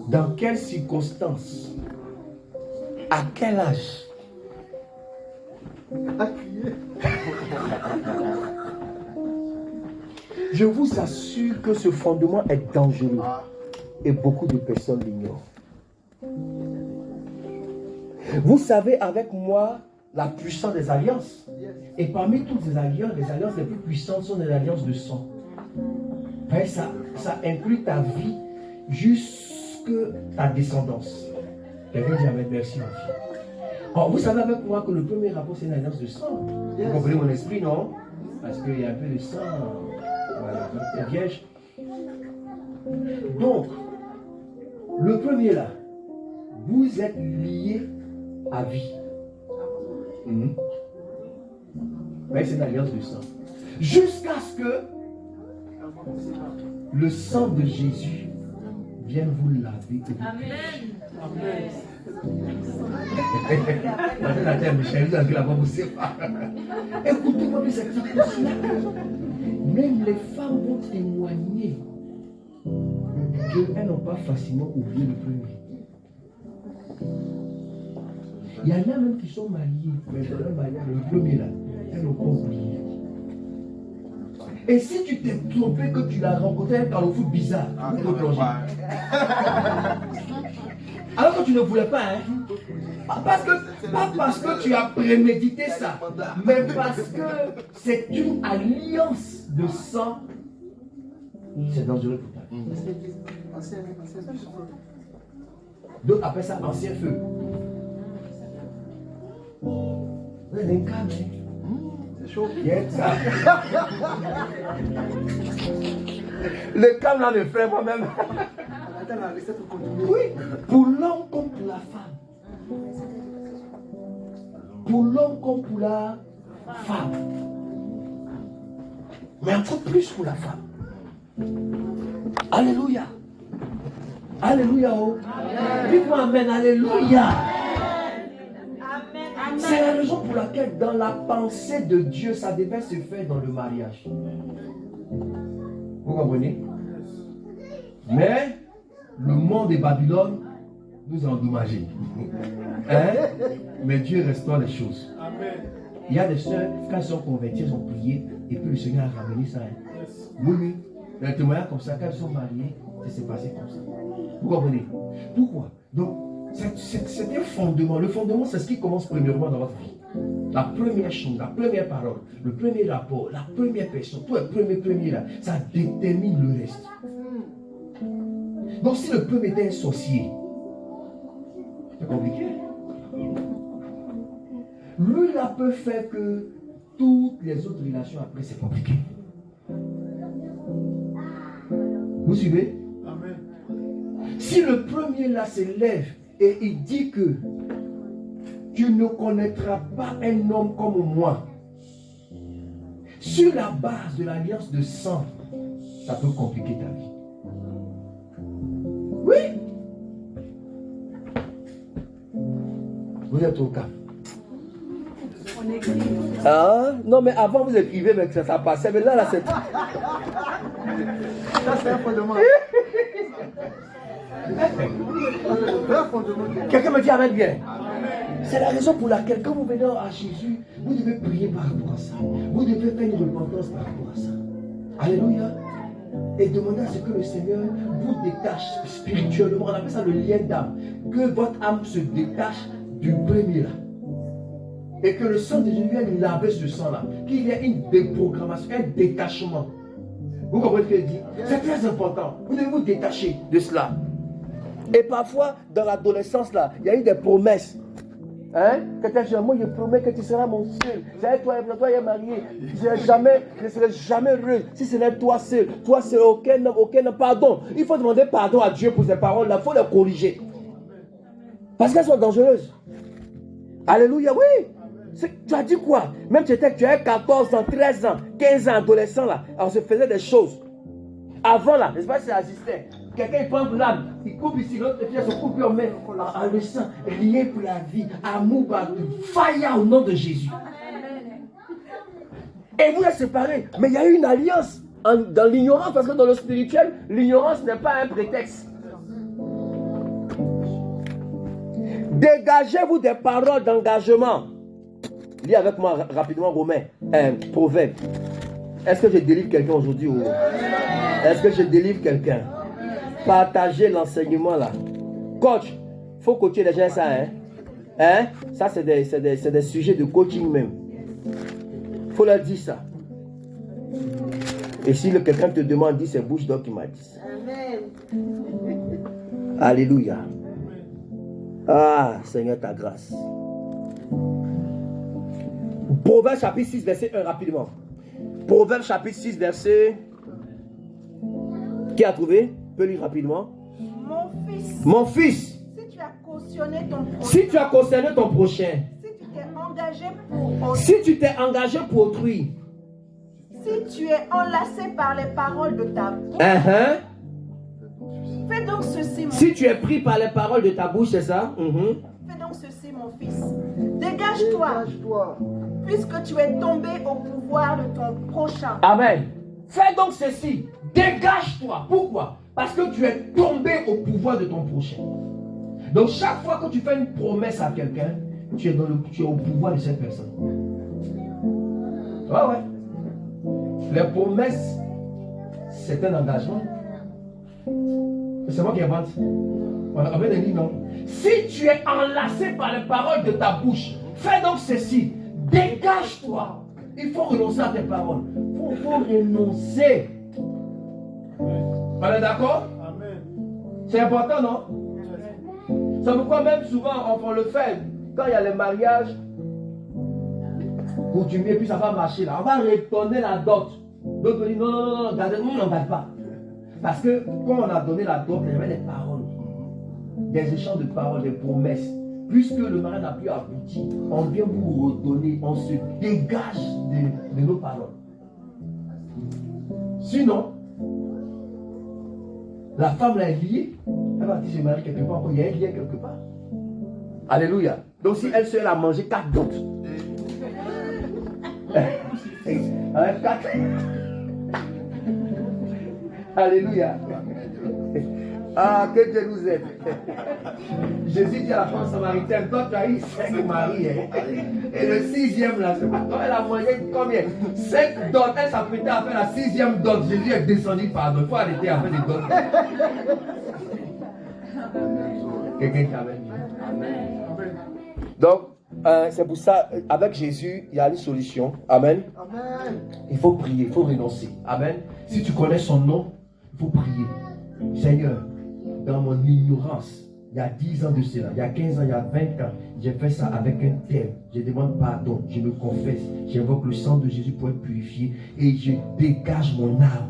Dans quelles circonstances? À quel âge? Je vous assure que ce fondement est dangereux et beaucoup de personnes l'ignorent. Vous savez avec moi la puissance des alliances. Et parmi toutes les alliances les plus puissantes sont les alliances de sang. Ça inclut ta vie jusque ta descendance. Quelqu'un dit amen, merci ma fille. Alors, vous savez avec moi que le premier rapport c'est une alliance de sang. Vous comprenez mon esprit, non? Parce qu'il y a un peu de sang. Voilà, c'est vierge. Donc, le premier là, vous êtes liés à vie. Mais c'est une alliance de sang. Jusqu'à ce que le sang de Jésus vienne vous laver. Amen. Écoutez-moi, mais c'est pour cela que même les femmes vont témoigner qu'elles n'ont pas facilement oublié le premier. Il y en a même qui sont mariés, mais dans leur mariage, le premier là, elles n'ont pas oublié. Et si tu t'es trompé que tu l'as rencontré un carrefour bizarre, vous te plongez. Alors que tu ne voulais pas, hein? Pas parce que tu as prémédité ça, mais parce que c'est une alliance de sang. C'est dangereux pour toi. D'autres appellent ça ancien feu. Vous avez un câble, hein? C'est chaud. Le câble là me fait moi-même. Oui, pour l'homme comme pour la femme. Pour l'homme comme pour la femme. Mais encore plus pour la femme. Alléluia. Alléluia. Oh. Dites-moi amen. Alléluia. C'est la raison pour laquelle dans la pensée de Dieu, ça devait se faire dans le mariage. Vous comprenez? Mais le monde de Babylone nous a endommagés. Hein? Mais Dieu restaure les choses. Il y a des soeurs, quand elles sont converties, elles ont prié, et puis le Seigneur a ramené ça. Hein? Oui, oui. Les témoignages comme ça, quand elles sont mariées, ça s'est passé comme ça. Vous comprenez? Pourquoi? Donc, c'est un fondement. Le fondement, c'est ce qui commence premièrement dans votre vie. La première chose, la première parole, le premier rapport, la première personne, tout le premier là, ça détermine le reste. Donc si le premier était un sorcier, c'est compliqué. Lui là peut faire que toutes les autres relations après c'est compliqué. Vous suivez? Amen. Si le premier là s'élève et il dit que tu ne connaîtras pas un homme comme moi, sur la base de l'alliance de sang, ça peut compliquer ta vie. Oui. Vous êtes au cas. Ah, non, mais avant vous écrivez, mais ça passait, mais là c'est. Ça, c'est un fondement. Quelqu'un me dit amen bien. C'est la raison pour laquelle, quand vous venez à Jésus, vous devez prier par rapport à ça. Vous devez faire une repentance par rapport à ça. Alléluia. Et demander à ce que le Seigneur vous détache spirituellement. On appelle ça le lien d'âme. Que votre âme se détache du premier là. Et que le sang de Jésus vienne laver ce sang-là. Qu'il y ait une déprogrammation, un détachement. Vous comprenez ce que je dis? C'est très important. Vous devez vous détacher de cela. Et parfois, dans l'adolescence, là, il y a eu des promesses. Hein? Quelqu'un dit, moi je promets que tu seras mon seul. C'est toi est marié. Je ne serai jamais heureux si ce n'est toi seul. Toi seul, aucun homme, pardon. Il faut demander pardon à Dieu pour ces paroles-là. Il faut les corriger. Parce qu'elles sont dangereuses. Alléluia, oui. Tu as dit quoi? Même tu as 14 ans, 13 ans, 15 ans, adolescent là. On se faisait des choses. Avant là, n'est-ce pas, c'est assisté. Quelqu'un il prend de l'âme, il coupe ici, l'autre pièce, on coupe en main, en le sang, lié pour la vie, amour, faille au nom de Jésus. Et vous êtes séparés, mais il y a eu une alliance dans l'ignorance, parce que dans le spirituel, l'ignorance n'est pas un prétexte. Dégagez-vous des paroles d'engagement. Lis avec moi rapidement Romains, Proverbe. Est-ce que je délivre quelqu'un aujourd'hui ou... Est-ce que je délivre quelqu'un? Partagez l'enseignement là. Coach, il faut coacher les gens ça, hein? Ça c'est des sujets de coaching même. Il faut leur dire ça. Et si quelqu'un te demande, dis c'est Bouche d'or qui m'a dit ça. Alléluia. Ah, Seigneur, ta grâce. Proverbe chapitre 6, verset 1, rapidement. Proverbe chapitre 6, verset... Qui a trouvé? Peut lire rapidement. Mon fils. Si tu as cautionné ton prochain. Si tu as cautionné ton prochain. Si tu t'es engagé pour autrui. Si tu t'es engagé pour autrui. Si tu es enlacé par les paroles de ta bouche. Fais donc ceci, mon Si tu es pris par les paroles de ta bouche, c'est ça? Fais donc ceci, mon fils. Dégage-toi, puisque tu es tombé au pouvoir de ton prochain. Amen. Fais donc ceci. Dégage-toi. Pourquoi? Parce que tu es tombé au pouvoir de ton prochain. Donc chaque fois que tu fais une promesse à quelqu'un, tu es au pouvoir de cette personne. Ouais. Les promesses, c'est un engagement. C'est moi qui invente. On a dit non. Si tu es enlacé par les paroles de ta bouche, fais donc ceci. Dégage-toi. Il faut renoncer à tes paroles. Il faut renoncer. On est d'accord? C'est important, non? C'est pourquoi même souvent on le fait. Quand il y a les mariages, coutumiers, puis ça va marcher là. On va retourner la dot. D'autres disent non, on ne garde pas. Parce que quand on a donné la dot, il y avait des paroles. Des échanges de paroles, des promesses. Puisque le mariage n'a plus abouti, on vient vous redonner, on se dégage de nos paroles. Sinon, la femme là est liée, elle va dire, je marie quelque part, il y a un lien quelque part. Alléluia. Donc si elle seule a mangé 4 dots. Avec 4. Alléluia. Ah, que Dieu nous aide. Jésus dit à la femme samaritaine, toi tu as eu 5 maris. Et le 6e là, c'est pas toi, elle a mangé combien? 5 dots. Elle s'apprêtait à faire la 6e dot. Jésus est descendu, pardon. Il faut arrêter à faire des dots. Quelqu'un qui amène. Donc, c'est pour ça, avec Jésus, il y a une solution. Amen. Il faut prier, il faut renoncer. Amen. Si tu connais son nom, il faut prier. Seigneur, dans mon ignorance, il y a 10 ans de cela, il y a 15 ans, il y a 20 ans, j'ai fait ça avec un tel. Je demande pardon, je me confesse, j'invoque le sang de Jésus pour être purifié et je dégage mon âme.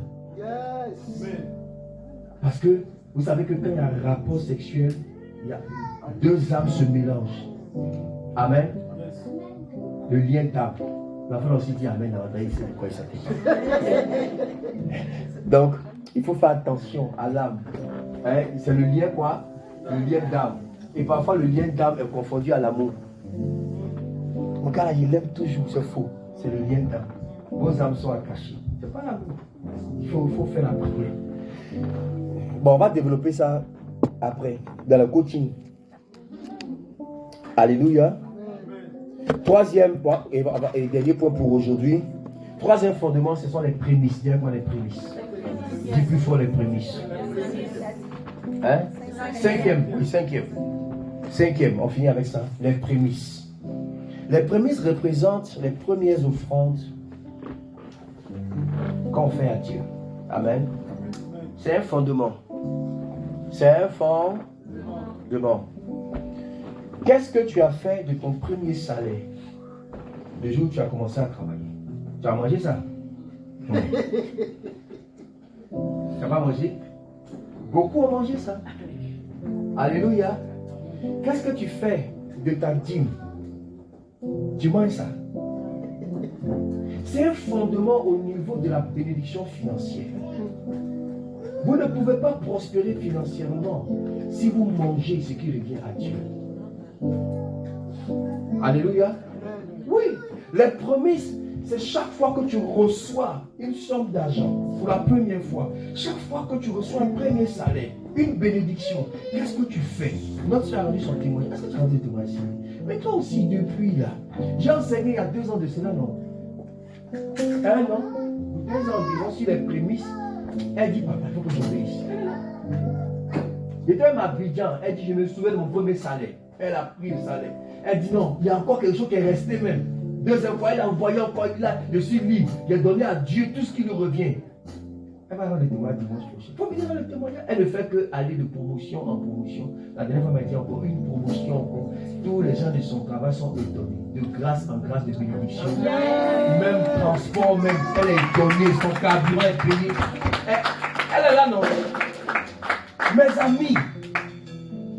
Parce que vous savez que quand il y a un rapport sexuel, il y a 2 âmes se mélangent. Amen. Le lien d'âme. L'enfant aussi dit Amen. Il sait pourquoi il s'appelle. Donc, il faut faire attention à l'âme. Hein? C'est le lien quoi? Le lien d'âme. Et parfois, le lien d'âme est confondu à l'amour. Mon gars là, il l'aime toujours, c'est faux. C'est le lien d'âme. Vos âmes sont attachées. C'est pas l'amour. Il faut faire la prière. Bon, on va développer ça après, dans le coaching. Alléluia. Troisième point, et dernier point pour aujourd'hui. Troisième fondement, ce sont les prémices. Dis-moi les prémices. Dis plus fort les prémices. Hein? Cinquième, on finit avec ça. Les prémices. Les prémices représentent les premières offrandes qu'on fait à Dieu. Amen. C'est un fondement. C'est un fondement. Qu'est-ce que tu as fait de ton premier salaire le jour où tu as commencé à travailler? Tu as mangé ça? Tu n'as pas mangé? Beaucoup ont mangé ça. Alléluia. Qu'est-ce que tu fais de ta dîme? Tu manges ça. C'est un fondement au niveau de la bénédiction financière. Vous ne pouvez pas prospérer financièrement si vous mangez ce qui revient à Dieu. Alléluia. Oui, les promesses, c'est chaque fois que tu reçois une somme d'argent pour la première fois, chaque fois que tu reçois un premier salaire, une bénédiction, qu'est-ce que tu fais? Notre soeur a rendu son témoignage. Est-ce que tu as rendu ton témoignage? Mais toi aussi, depuis là, j'ai enseigné il y a 2 ans de cela, non? 1 an, 2 ans environ sur les prémices. Elle dit, papa, il faut que j'obéisse. J'étais même à Abidjan, elle dit, je me souviens de mon premier salaire. Elle a pris le salaire. Elle dit, non, il y a encore quelque chose qui est resté même. 2e fois, elle a envoyé encore, je suis libre. J'ai donné à Dieu tout ce qui nous revient. Elle va avoir des témoignages dimanche prochain. Il faut venir dans le témoignage. Elle ne fait qu'aller de promotion en promotion. La dernière fois, elle m'a dit encore une promotion. Encore. Tous les gens de son travail sont étonnés. De grâce en grâce, de bénédiction. Même transport, même, elle est étonnée. Son carburant est payé. Elle est là, non? Mes amis,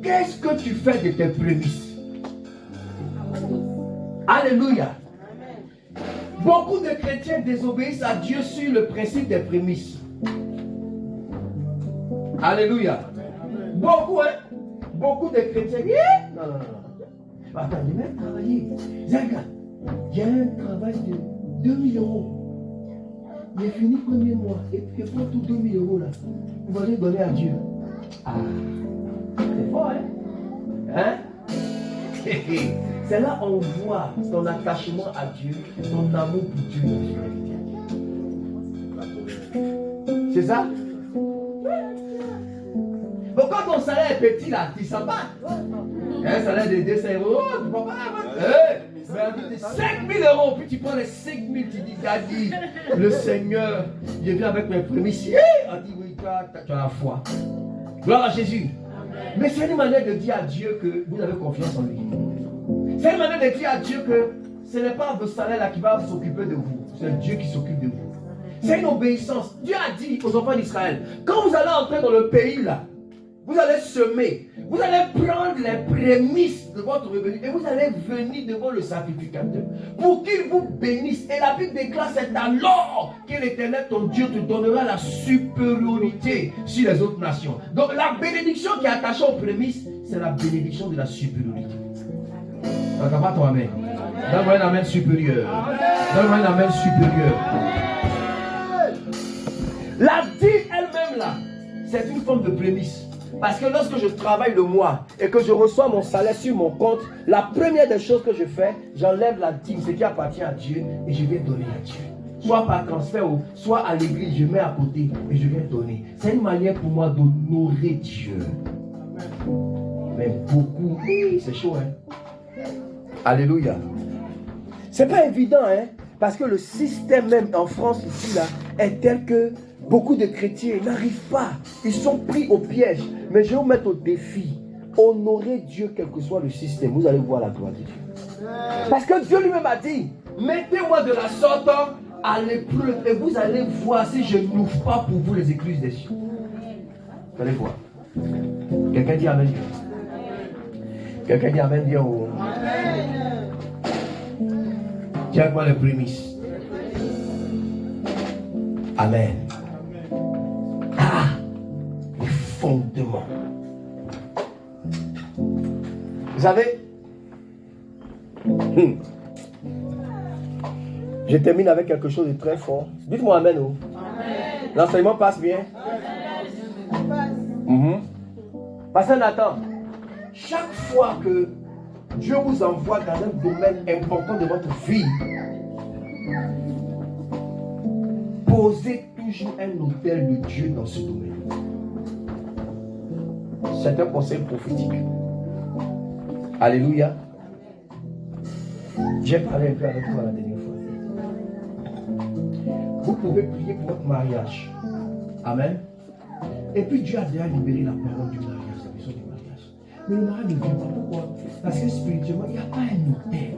qu'est-ce que tu fais de tes prémices? Alléluia. Beaucoup de chrétiens désobéissent à Dieu sur le principe des prémices. Alléluia. beaucoup de chrétiens. Non, non, non. Attends, j'ai même travaillé. Zaga, j'ai un travail de 2000 euros. J'ai fini le premier mois. Et puis je prends tous 2000 euros là. Vous allez donner à Dieu. Ah, c'est fort, hein? Hein? C'est là on voit ton attachement à Dieu, ton amour pour Dieu. C'est ça? Bon, quand ton salaire est petit là, tu s'en bats. Un salaire de 200 euros, tu prends pas mais 5 000 euros, puis tu prends les 5 000, tu dis, Daddy, le Seigneur, je viens avec mes prémices. On dit, oui, tu as la foi. Gloire à Jésus. Mais c'est une manière de dire à Dieu que vous avez confiance en lui. C'est une manière de dire à Dieu que ce n'est pas vos salaires là qui va s'occuper de vous. C'est Dieu qui s'occupe de vous. C'est une obéissance. Dieu a dit aux enfants d'Israël, quand vous allez entrer dans le pays là, vous allez semer, vous allez prendre les prémices de votre revenu et vous allez venir devant le sacrificateur pour qu'il vous bénisse. Et la Bible déclare, c'est alors que l'Éternel, ton Dieu, te donnera la supériorité sur les autres nations. Donc la bénédiction qui est attachée aux prémices, c'est la bénédiction de la supériorité. T'entends pas ton amen? Donne-moi un amen supérieur. Donne-moi un amen supérieur. La dîme elle-même là, c'est une forme de prémisse. Parce que lorsque je travaille le mois et que je reçois mon salaire sur mon compte, la première des choses que je fais, j'enlève la dîme, ce qui appartient à Dieu, et je viens donner à Dieu. Soit par transfert, soit à l'église, je mets à côté et je viens donner. C'est une manière pour moi d'honorer Dieu. Mais beaucoup, c'est chaud, hein? Alléluia. C'est pas évident, hein? Parce que le système même en France ici là est tel que beaucoup de chrétiens n'arrivent pas. Ils sont pris au piège. Mais je vais vous mettre au défi. Honorez Dieu quel que soit le système. Vous allez voir la gloire de Dieu. Parce que Dieu lui-même a dit, mettez-moi de la sorte à l'épreuve et vous allez voir si je n'ouvre pas pour vous les écluses des cieux. Vous allez voir. Quelqu'un dit Amen. Quelqu'un dit Amen. Dit oh. Tiens avec moi les prémices. Amen. Ah, les fondements. Vous savez, je termine avec quelque chose de très fort. Dites-moi Amen. Oh. L'enseignement passe bien. Pasteur Nathan, chaque fois que Dieu vous envoie dans un domaine important de votre vie, posez toujours un autel de Dieu dans ce domaine. C'est un conseil prophétique. Alléluia. J'ai parlé un peu avec toi la dernière fois. Vous pouvez prier pour votre mariage. Amen. Et puis Dieu a déjà libéré la parole du mariage, la mission du mariage. Mais le mariage ne vient pas. Pourquoi? Parce que spirituellement, il n'y a pas un autel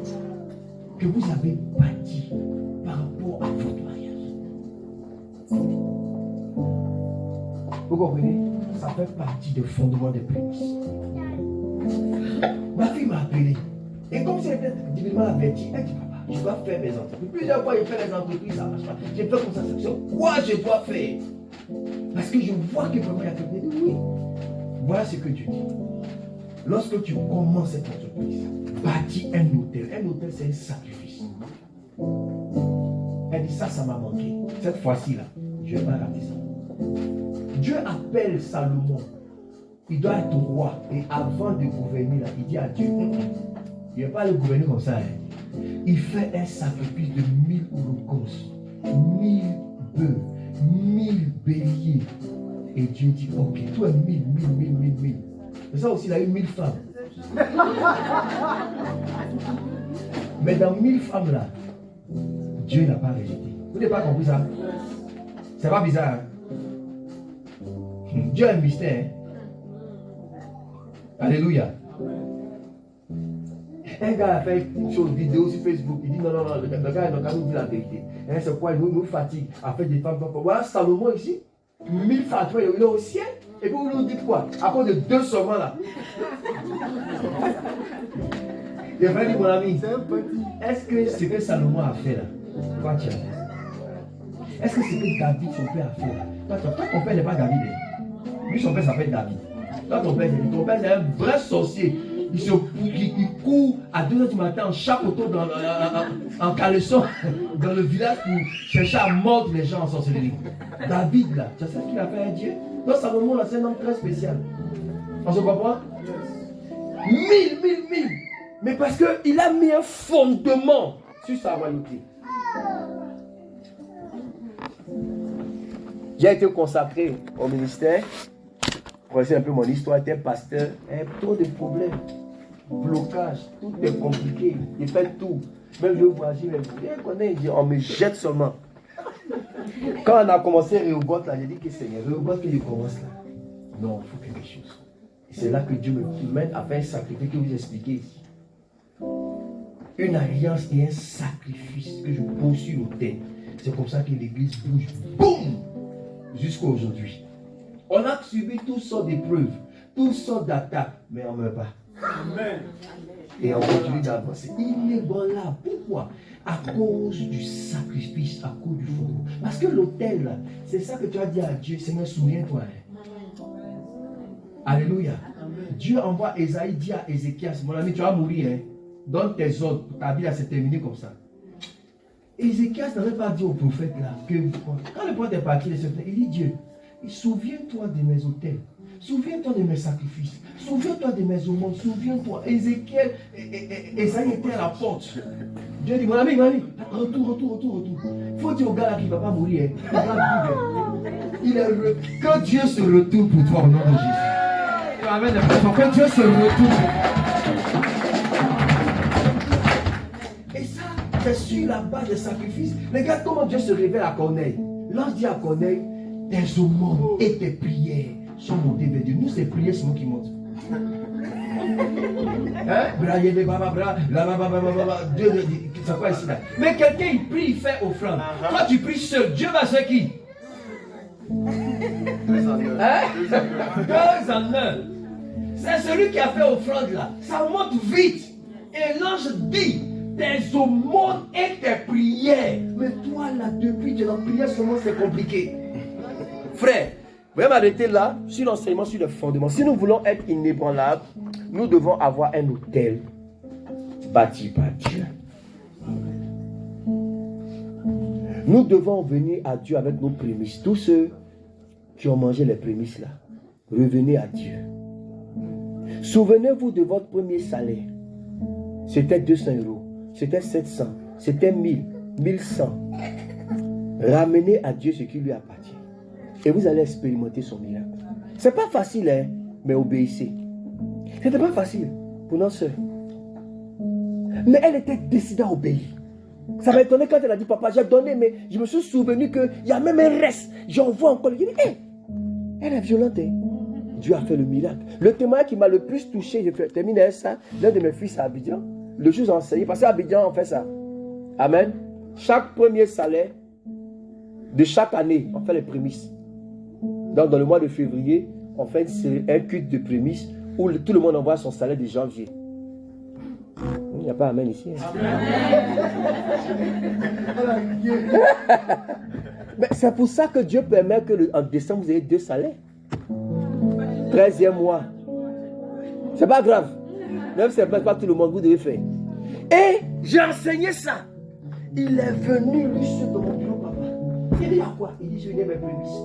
que vous avez bâti par rapport à votre mariage. Vous comprenez? Ça fait partie des fondements des prémices. Ma fille m'a appelé. Et comme c'est divinement averti, elle dit papa, je dois faire mes entreprises. Plusieurs fois, je fais les entreprises, ça marche pas. J'ai fait comme ça, c'est quoi je dois faire? Parce que je vois que vraiment il y a quelqu'un qui dit oui. Voilà ce que Dieu dit. Lorsque tu commences cette entreprise, bâtis un hôtel. Un hôtel, c'est un sacrifice. Elle dit ça m'a manqué. Cette fois-ci là, je vais pas rater ça. Dieu appelle Salomon. Il doit être roi. Et avant de gouverner là, il dit à Dieu, il ne va pas le gouverner comme ça. Hein. Il fait un sacrifice de 1000 holocaustes, 1000 bœufs, 1000 béliers. Et Dieu dit, ok, toi 1000. Et ça aussi, il a eu 1000 femmes. Mais dans 1000 femmes là, Dieu n'a pas rejeté. Vous n'avez pas compris ça? C'est pas bizarre. Hein? Dieu a un mystère. Hein? Alléluia. Un gars a fait une chose vidéo sur Facebook. Il dit non, le gars nous dit la vérité. Et c'est quoi? Il nous fatigue à faire des femmes. Voilà Salomon ici. 1000 femmes, il est au ciel. Et puis vous nous dites quoi? À cause de 2 seulement là. Il a dit mon ami, est-ce que ce que Salomon a fait là, toi tu as fait? Est-ce que ce que David son père a fait là? Toi ton père n'est pas David. Lui son père s'appelle David. Quand ton père c'est un vrai sorcier. Il court à 2h du matin en chapeauton en caleçon dans le village pour chercher à mordre les gens en sorcellerie. David là, tu sais ce qu'il a fait à Dieu? Donc Salomon là, c'est un homme très spécial. On se comprend? 1000. Mais parce qu'il a mis un fondement sur sa royauté. J'ai été consacré au ministère. Vous connaissez un peu mon histoire, j'étais pasteur. Trop de problèmes. Blocage, tout est compliqué. Il fait tout. Même je vois, on me jette seulement. Quand on a commencé Rehoboth là, j'ai dit que Seigneur, Rehoboth que je commence là. Non, il faut quelque chose. Et c'est là que Dieu me mène à faire un sacrifice que vous expliquez ici. Une alliance et un sacrifice que je pose sur l'autel. C'est comme ça que l'église bouge. Boum! Jusqu'à aujourd'hui. On a subi toutes sortes d'épreuves, toutes sortes d'attaques, mais on ne meurt pas. Amen. Et on continue d'avancer. Inébranlable. Pourquoi? À cause du sacrifice, à cause du fondement. Parce que l'autel, c'est ça que tu as dit à Dieu. Seigneur, souviens-toi. Alléluia. Dieu envoie Esaïe, dit à Ézéchias, mon ami, tu vas mourir. Donne tes ordres. Ta vie, c'est terminé comme ça. Ézéchias n'avait pas dit au prophète là que quand le prophète est parti, il dit Dieu, souviens-toi de mes autels, souviens-toi de mes sacrifices, souviens-toi de mes aumônes, souviens-toi. Esaïe était à la porte. Dieu dit, mon ami, retour. Il faut dire au gars là qu'il ne va pas mourir. Il va vivre. Que Dieu se retourne pour toi au nom de Jésus. Amen. Que Dieu se retourne. Et ça, c'est sur la base des sacrifices. Regarde comment Dieu se révèle à Corneille. L'ange dit à Corneille, tes aumônes et tes prières sont montées vers Dieu. Nous, c'est prières, c'est nous qui montent. C'est quoi ici là? Mais quelqu'un il prie, il fait offrande. Toi tu pries seul, Dieu va faire qui? 2 en 1. C'est celui qui a fait offrande là. Ça monte vite. Et l'ange dit, tes aumônes et tes prières. Mais toi là, depuis que la prière seulement c'est compliqué. Frère, vous pouvez m'arrêter là sur l'enseignement, sur le fondement. Si nous voulons être inébranlables, nous devons avoir un autel bâti par Dieu. Nous devons venir à Dieu avec nos prémices. Tous ceux qui ont mangé les prémices là, revenez à Dieu. Souvenez-vous de votre premier salaire. C'était 200 €, c'était 700, c'était 1000, 1100. Ramenez à Dieu ce qui lui appartient. Et vous allez expérimenter son miracle. C'est pas facile, hein, mais obéissez. C'était pas facile pour notre soeur. Mais elle était décidée à obéir. Ça m'a étonné quand elle a dit, papa, j'ai donné, mais je me suis souvenu qu'il y a même un reste. J'en vois encore. Je dis, hé, elle est violente. Hein? Dieu a fait le miracle. Le témoin qui m'a le plus touché, je termine avec ça, l'un de mes fils à Abidjan, le jour enseigné, parce qu'à Abidjan, on fait ça. Amen. Chaque premier salaire de chaque année, on fait les prémices. Donc, dans le mois de février, on fait un culte de prémices où tout le monde envoie son salaire de janvier. Il n'y a pas amen ici. Hein? Mais c'est pour ça que Dieu permet qu'en décembre, vous ayez 2 salaires. 13e mois. C'est pas grave. Même si ce n'est pas tout le monde, vous devez faire. Et j'ai enseigné ça. Il est venu, lui, sur mon bureau, papa. Il dit, à quoi? Il dit, je viens mes prémices.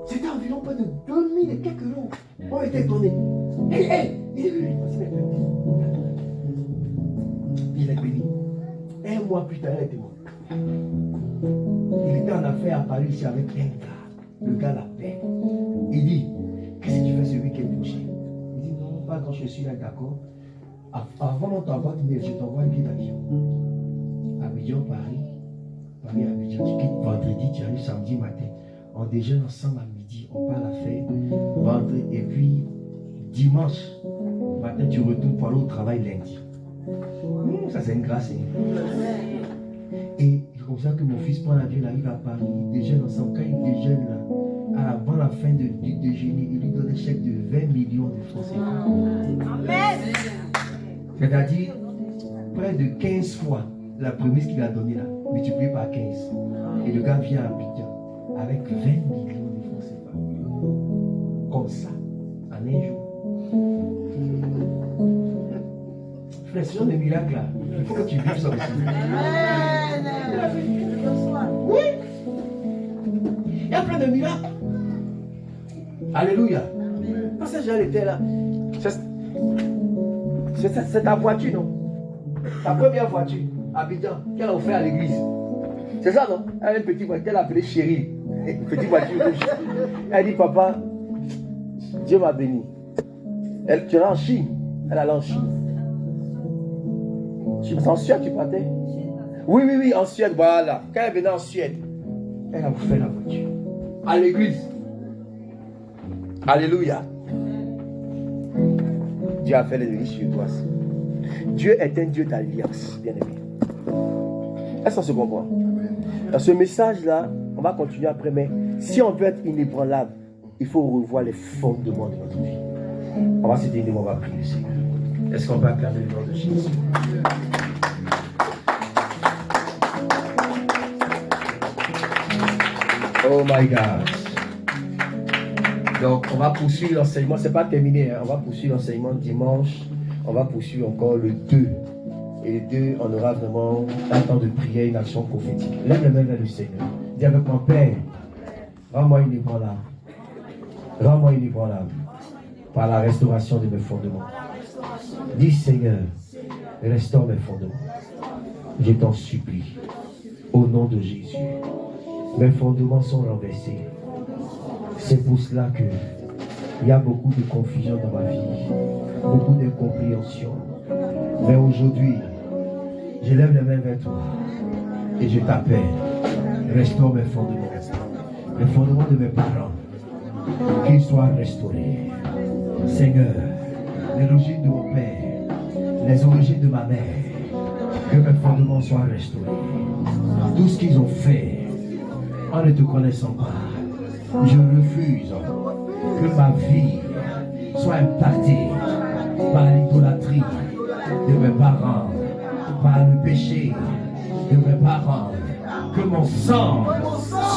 C'était environ près de 2000 et quelques euros. On était étonnés. Il est venu, voici mes prémices. Il est béni. 1 mois plus tard, il était mort. Il était en affaire à Paris ici avec un gars. Le gars l'appelle. Il dit, qu'est-ce que tu fais ce week-end prochain? Il dit, non, pas quand je suis là, d'accord. Avant, on t'envoie je t'envoie un billet d'avion. Abidjan, Paris. Paris, Abidjan. Tu quittes vendredi, tu arrives samedi matin. On déjeune ensemble à midi, on part à la fête. Vendredi, et puis dimanche matin, tu retournes pour aller au travail lundi. Ça, c'est une grâce. Et c'est comme ça que mon fils prend l'avion, il arrive à Paris, il déjeune ensemble. Quand il déjeune là, avant la fin du déjeuner, il lui donne un chèque de 20 millions de francs CFA. C'est-à-dire près de 15 fois la prémisse qu'il a donnée là, multipliée par 15. Et le gars vient à Abidjan avec 20 millions de francs CFA. Comme ça, en un jour. Frère, ce sont des miracles là. Il faut que tu vives ça aussi. Oui. Il y a plein de miracles. Alléluia. Quand ce genre était là, c'est ta voiture, non? Ta première voiture, Abidjan, qu'elle a offert à l'église. C'est ça, non? Elle a une petite voiture qu'elle a appelée Chérie. Une petite voiture rouge. Elle dit, papa, Dieu m'a béni. Tu es en Chine. Elle allait en Chine. C'est en Suède, tu partais? Oui, oui, oui, en Suède, voilà. Quand elle venait en Suède, elle a offert la voiture à l'église. Alléluia. Dieu a fait les églises sur toi. Dieu est un Dieu d'alliance, bien aimé. Est-ce qu'on se comprend? Dans ce message-là, on va continuer après, mais si on veut être inébranlable, il faut revoir les fondements de notre vie. On va se dire, on va prier le Seigneur. Est-ce qu'on va acclamer le nom de Jésus? Oh my God. Donc, on va poursuivre l'enseignement. Ce n'est pas terminé. Hein. On va poursuivre l'enseignement dimanche. On va poursuivre encore le 2. Et le 2, on aura vraiment un temps de prière, une action prophétique. Lève les mains vers le Seigneur. Dis avec mon Père, rends-moi inébranlable. Rends-moi inébranlable par la restauration de mes fondements. Dis Seigneur, restaure mes fondements. Je t'en supplie. Au nom de Jésus. Mes fondements sont renversés. C'est pour cela que il y a beaucoup de confusion dans ma vie, beaucoup d'incompréhension. Mais aujourd'hui, je lève les mains vers toi et je t'appelle. Restaure mes fondements, les fondements de mes parents, qu'ils soient restaurés. Seigneur, l'origine de mon père, les origines de ma mère, que mes fondements soient restaurés. Tout ce qu'ils ont fait en ne te connaissant pas, je refuse que ma vie soit impactée par l'idolâtrie de mes parents, par le péché de mes parents. Que mon sang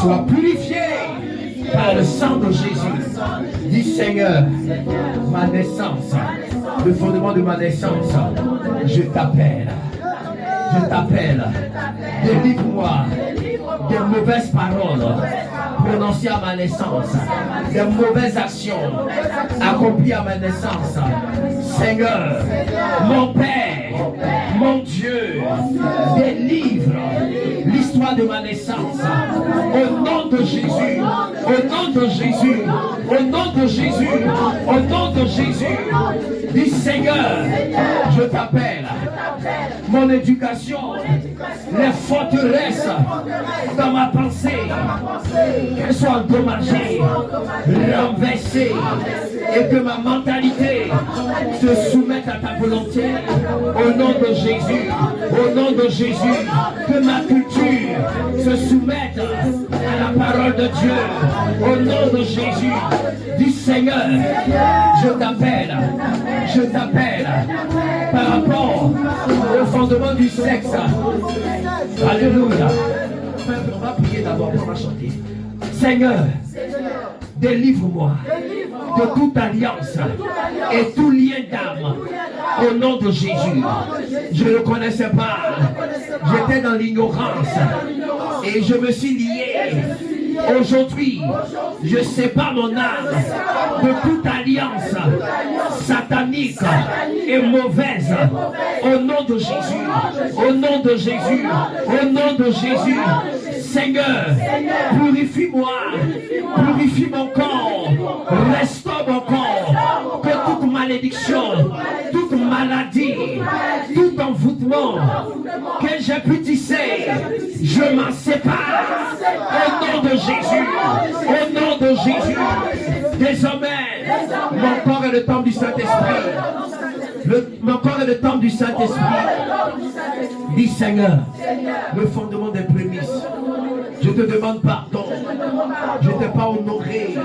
soit purifié par le sang de Jésus. Dis Seigneur, ma naissance, le fondement de ma naissance, je t'appelle. Je t'appelle. Délivre-moi des mauvaises paroles prononcées à ma naissance, des mauvaises actions accomplies à ma naissance. Seigneur, mon Père, mon Dieu, délivre l'histoire de ma naissance. Au nom de Jésus, au nom de Jésus, au nom de Jésus, au nom de Jésus. Dis Seigneur, je t'appelle. Mon éducation, les forteresses dans ma pensée, qu'elles soient endommagées, renversées, et que ma mentalité se soumette à ta volonté. Au nom de Jésus, au nom de Jésus, que ma culture se soumette à la parole de Dieu. Au nom de Jésus, dis Seigneur, je t'appelle par rapport au fondement du sexe. Alléluia. On va prier d'abord, on va chanter. Seigneur, délivre-moi de toute alliance et tout lien d'âme. Au nom de Jésus. Je ne connaissais pas. J'étais dans l'ignorance et je me suis lié. Aujourd'hui, je sépare mon âme de toute alliance satanique et mauvaise. Au nom de Jésus, au nom de Jésus, au nom de Jésus. Seigneur, purifie-moi, purifie mon corps, restaure mon corps, que toute malédiction, toute maladie, tout envoûtement que j'ai pu tisser, je m'en sépare. Au nom de Jésus, au nom de Jésus. Désormais, mon corps est le temple du Saint-Esprit. Mon corps est le temple du Saint-Esprit. Dis Seigneur, le fondement des prémices. Je te demande pardon. Je ne t'ai pas honoré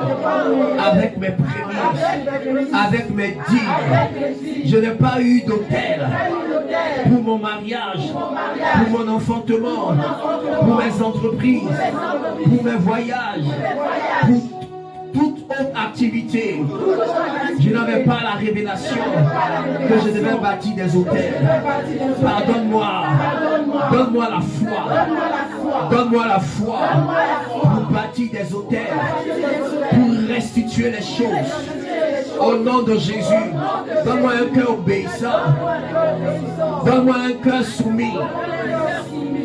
avec mes prémices, avec mes dîmes. Je n'ai pas eu d'autel pour mon mariage, pour mon enfantement, pour mes entreprises, pour mes voyages, pour toute autre activité, je n'avais pas la révélation que je devais bâtir des hôtels. Pardonne-moi. Donne-moi la foi. Donne-moi la foi pour bâtir des hôtels, pour restituer les choses. Au nom de Jésus, donne-moi un cœur obéissant. Donne-moi un cœur soumis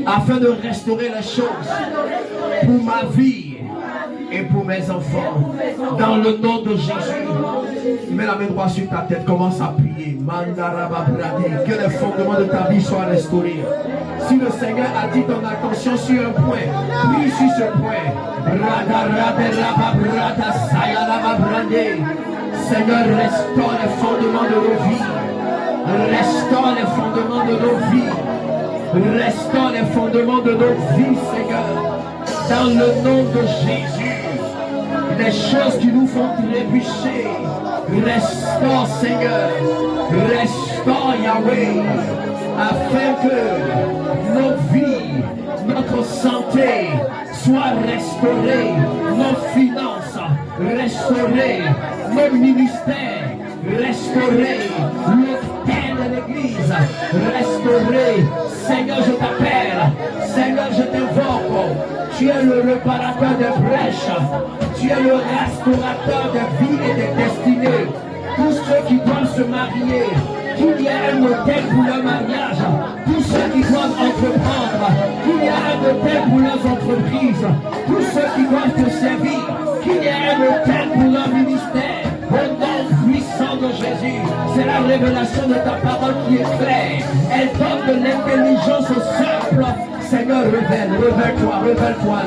afin de restaurer les choses pour ma vie et pour mes enfants. Dans le nom de Jésus, mets la main droite sur ta tête, commence à prier. Que les fondements de ta vie soient restaurés. Si le Seigneur a dit ton attention sur un point, prie sur ce point. Seigneur, restaure les fondements de nos vies. Restaure les fondements de nos vies. Restaure les fondements de nos vies, Seigneur. Dans le nom de Jésus, les choses qui nous font trébucher, restaure, Seigneur. Restaure, Yahweh, afin que nos vies, notre santé soient restaurées, nos finances restaurées, nos ministères restaurés, l'hôtel de l'église restauré. Seigneur, je t'appelle. Seigneur, je t'invoque. Tu es le réparateur des brèches. Tu es le restaurateur des vies et des destinées. Tous ceux qui doivent se marier, qu'il y ait un hôtel pour leur mariage. Tous ceux qui doivent entreprendre, qu'il y ait un hôtel pour leurs entreprises. Tous ceux qui doivent te servir, qu'il y ait un hôtel pour leur ministère. Au nom puissant de Jésus, c'est la révélation de ta parole qui est claire. Elle donne de l'intelligence au simple. Seigneur, révèle-toi, révèle-toi.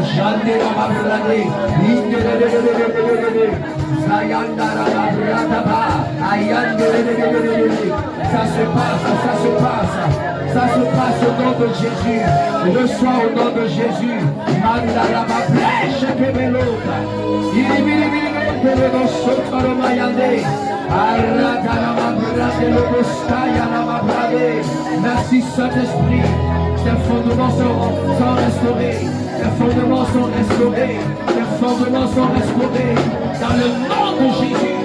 Ça se passe au nom de Jésus. Le soir au nom de Jésus. Merci Saint-Esprit. Les fondements sont restaurés. Les fondements sont restaurés. Les fondements sont restaurés. Dans le nom de Jésus.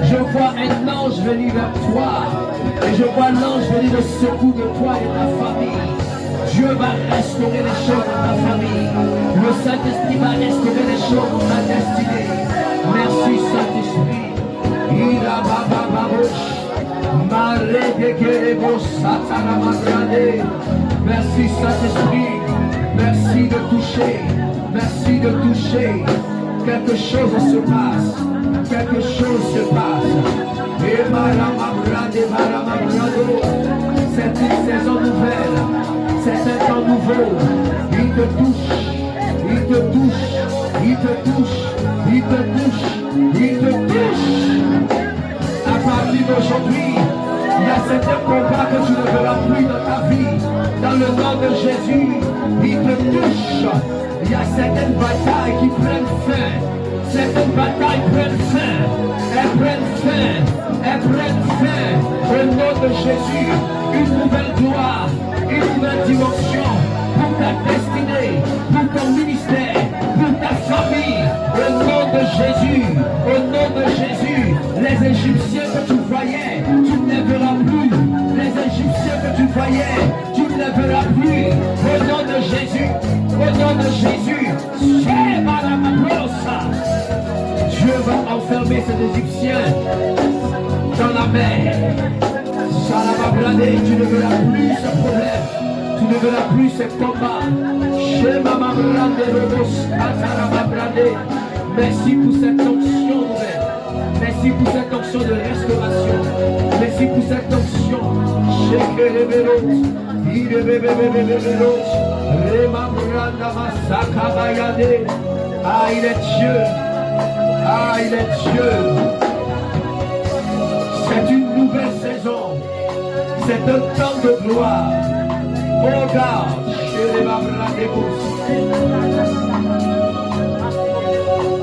Je vois un ange venir vers toi. Et je vois l'ange venir de secours de toi et de ta famille. Dieu va restaurer les choses dans ta famille. Le Saint-Esprit va restaurer les choses dans ta destinée. Merci Saint-Esprit. Merci Saint-Esprit. Merci de toucher. Merci de toucher. Quelque chose se passe. Quelque chose se passe. C'est une saison nouvelle. C'est un temps nouveau. Il te touche. Il te touche. Il te touche. Il te touche. Il te touche. À partir d'aujourd'hui, il y a certains combats que tu ne verras plus dans ta vie. Dans le nom de Jésus, il te touche. Il y a certaines batailles qui prennent fin. Certaines batailles prennent fin. Elles prennent fin. Elles prennent fin. Au nom de Jésus, une nouvelle gloire, une nouvelle dimension pour ta destinée, pour ton ministère, pour ta famille. Au nom de Jésus, au nom de Jésus, les Égyptiens que tu voyais, tu ne les verras plus. Les Égyptiens que tu voyais, tu ne les verras plus. Au nom de Jésus, au nom de Jésus, Dieu va enfermer ces Égyptiens dans la mer. Tu ne verras plus ce problème. Tu ne verras plus ces combats. Merci pour cette onction nouvelle. Merci pour cette onction de restauration. Merci pour cette onction. Ah, il est Dieu. Ah, il est Dieu. C'est une nouvelle saison. C'est un temps de gloire. Oh God,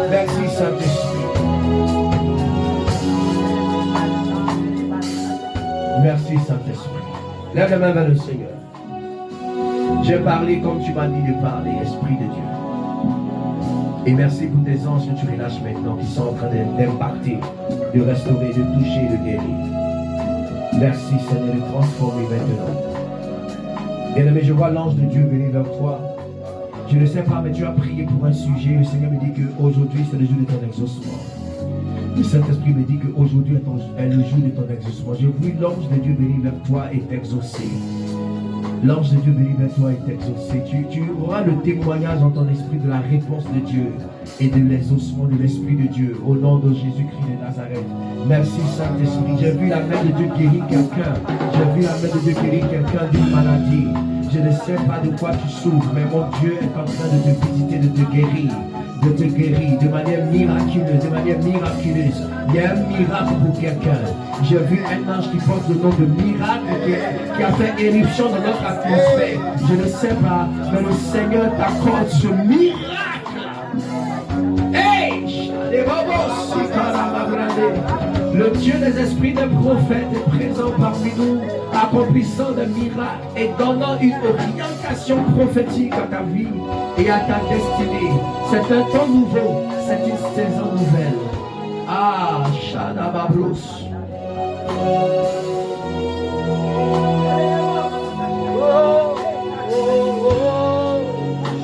merci Saint-Esprit. Merci Saint-Esprit. Lève la main vers le Seigneur. J'ai parlé comme tu m'as dit de parler, Esprit de Dieu. Et merci pour tes anges que tu relâches maintenant, qui sont en train d'impacter, de restaurer, de toucher, de guérir. Merci Seigneur de transformer maintenant. Bien-aimé, je vois l'ange de Dieu venir vers toi. Je ne sais pas, mais tu as prié pour un sujet. Le Seigneur me dit qu'aujourd'hui, c'est le jour de ton exaucement. Le Saint-Esprit me dit qu'aujourd'hui est le jour de ton exaucement. J'ai vu l'ange de Dieu venir vers toi et t'exaucer. L'ange de Dieu venir vers toi et t'exaucer. Tu auras le témoignage dans ton esprit de la réponse de Dieu et de l'exaucement de l'Esprit de Dieu au nom de Jésus-Christ de Nazareth. Merci Saint-Esprit. J'ai vu la main de Dieu guérir quelqu'un. J'ai vu la main de Dieu guérir quelqu'un d'une maladie. Je ne sais pas de quoi tu souffres, mais mon Dieu est en train de te visiter, de te guérir de manière miraculeuse, Il y a un miracle pour quelqu'un. J'ai vu un ange qui porte le nom de miracle qui a fait éruption dans notre atmosphère. Je ne sais pas, mais le Seigneur t'accorde ce miracle. Hey! Le Dieu des esprits des prophètes est présent parmi nous, accomplissant des miracles et donnant une orientation prophétique à ta vie et à ta destinée. C'est un temps nouveau, c'est une saison nouvelle. Ah, Shadabablos.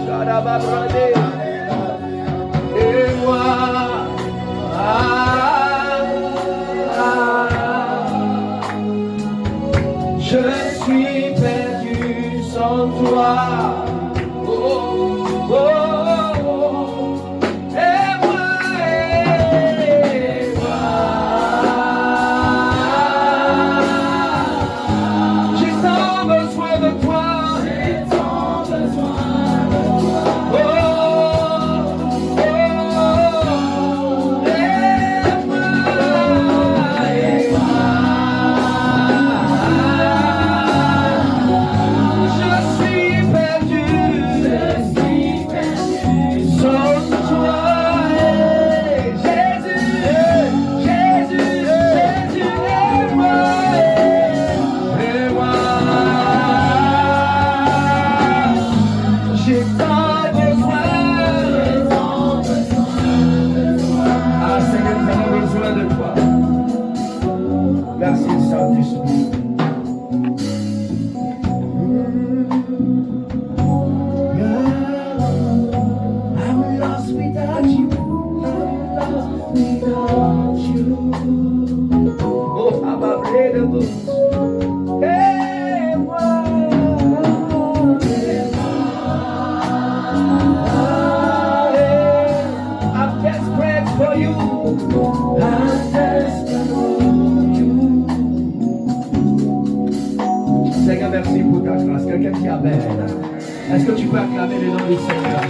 Shadababrade. Et moi, je suis perdu sans toi. Oh, oh, oh. Et moi, j'ai tant besoin de toi. Oh, oh, je suis perdu sans toi. Jésus, et moi, j'ai tant besoin. Ah Seigneur, nous avons besoin de toi. Merci Saint-Esprit. I'm lost without you. Oh, I'm available. Hey, I'm desperate for you. I'm desperate for you. Seigneur, merci pour ta grâce. Quelqu'un qui amen. Est-ce que tu peux acclamer le nom du Seigneur?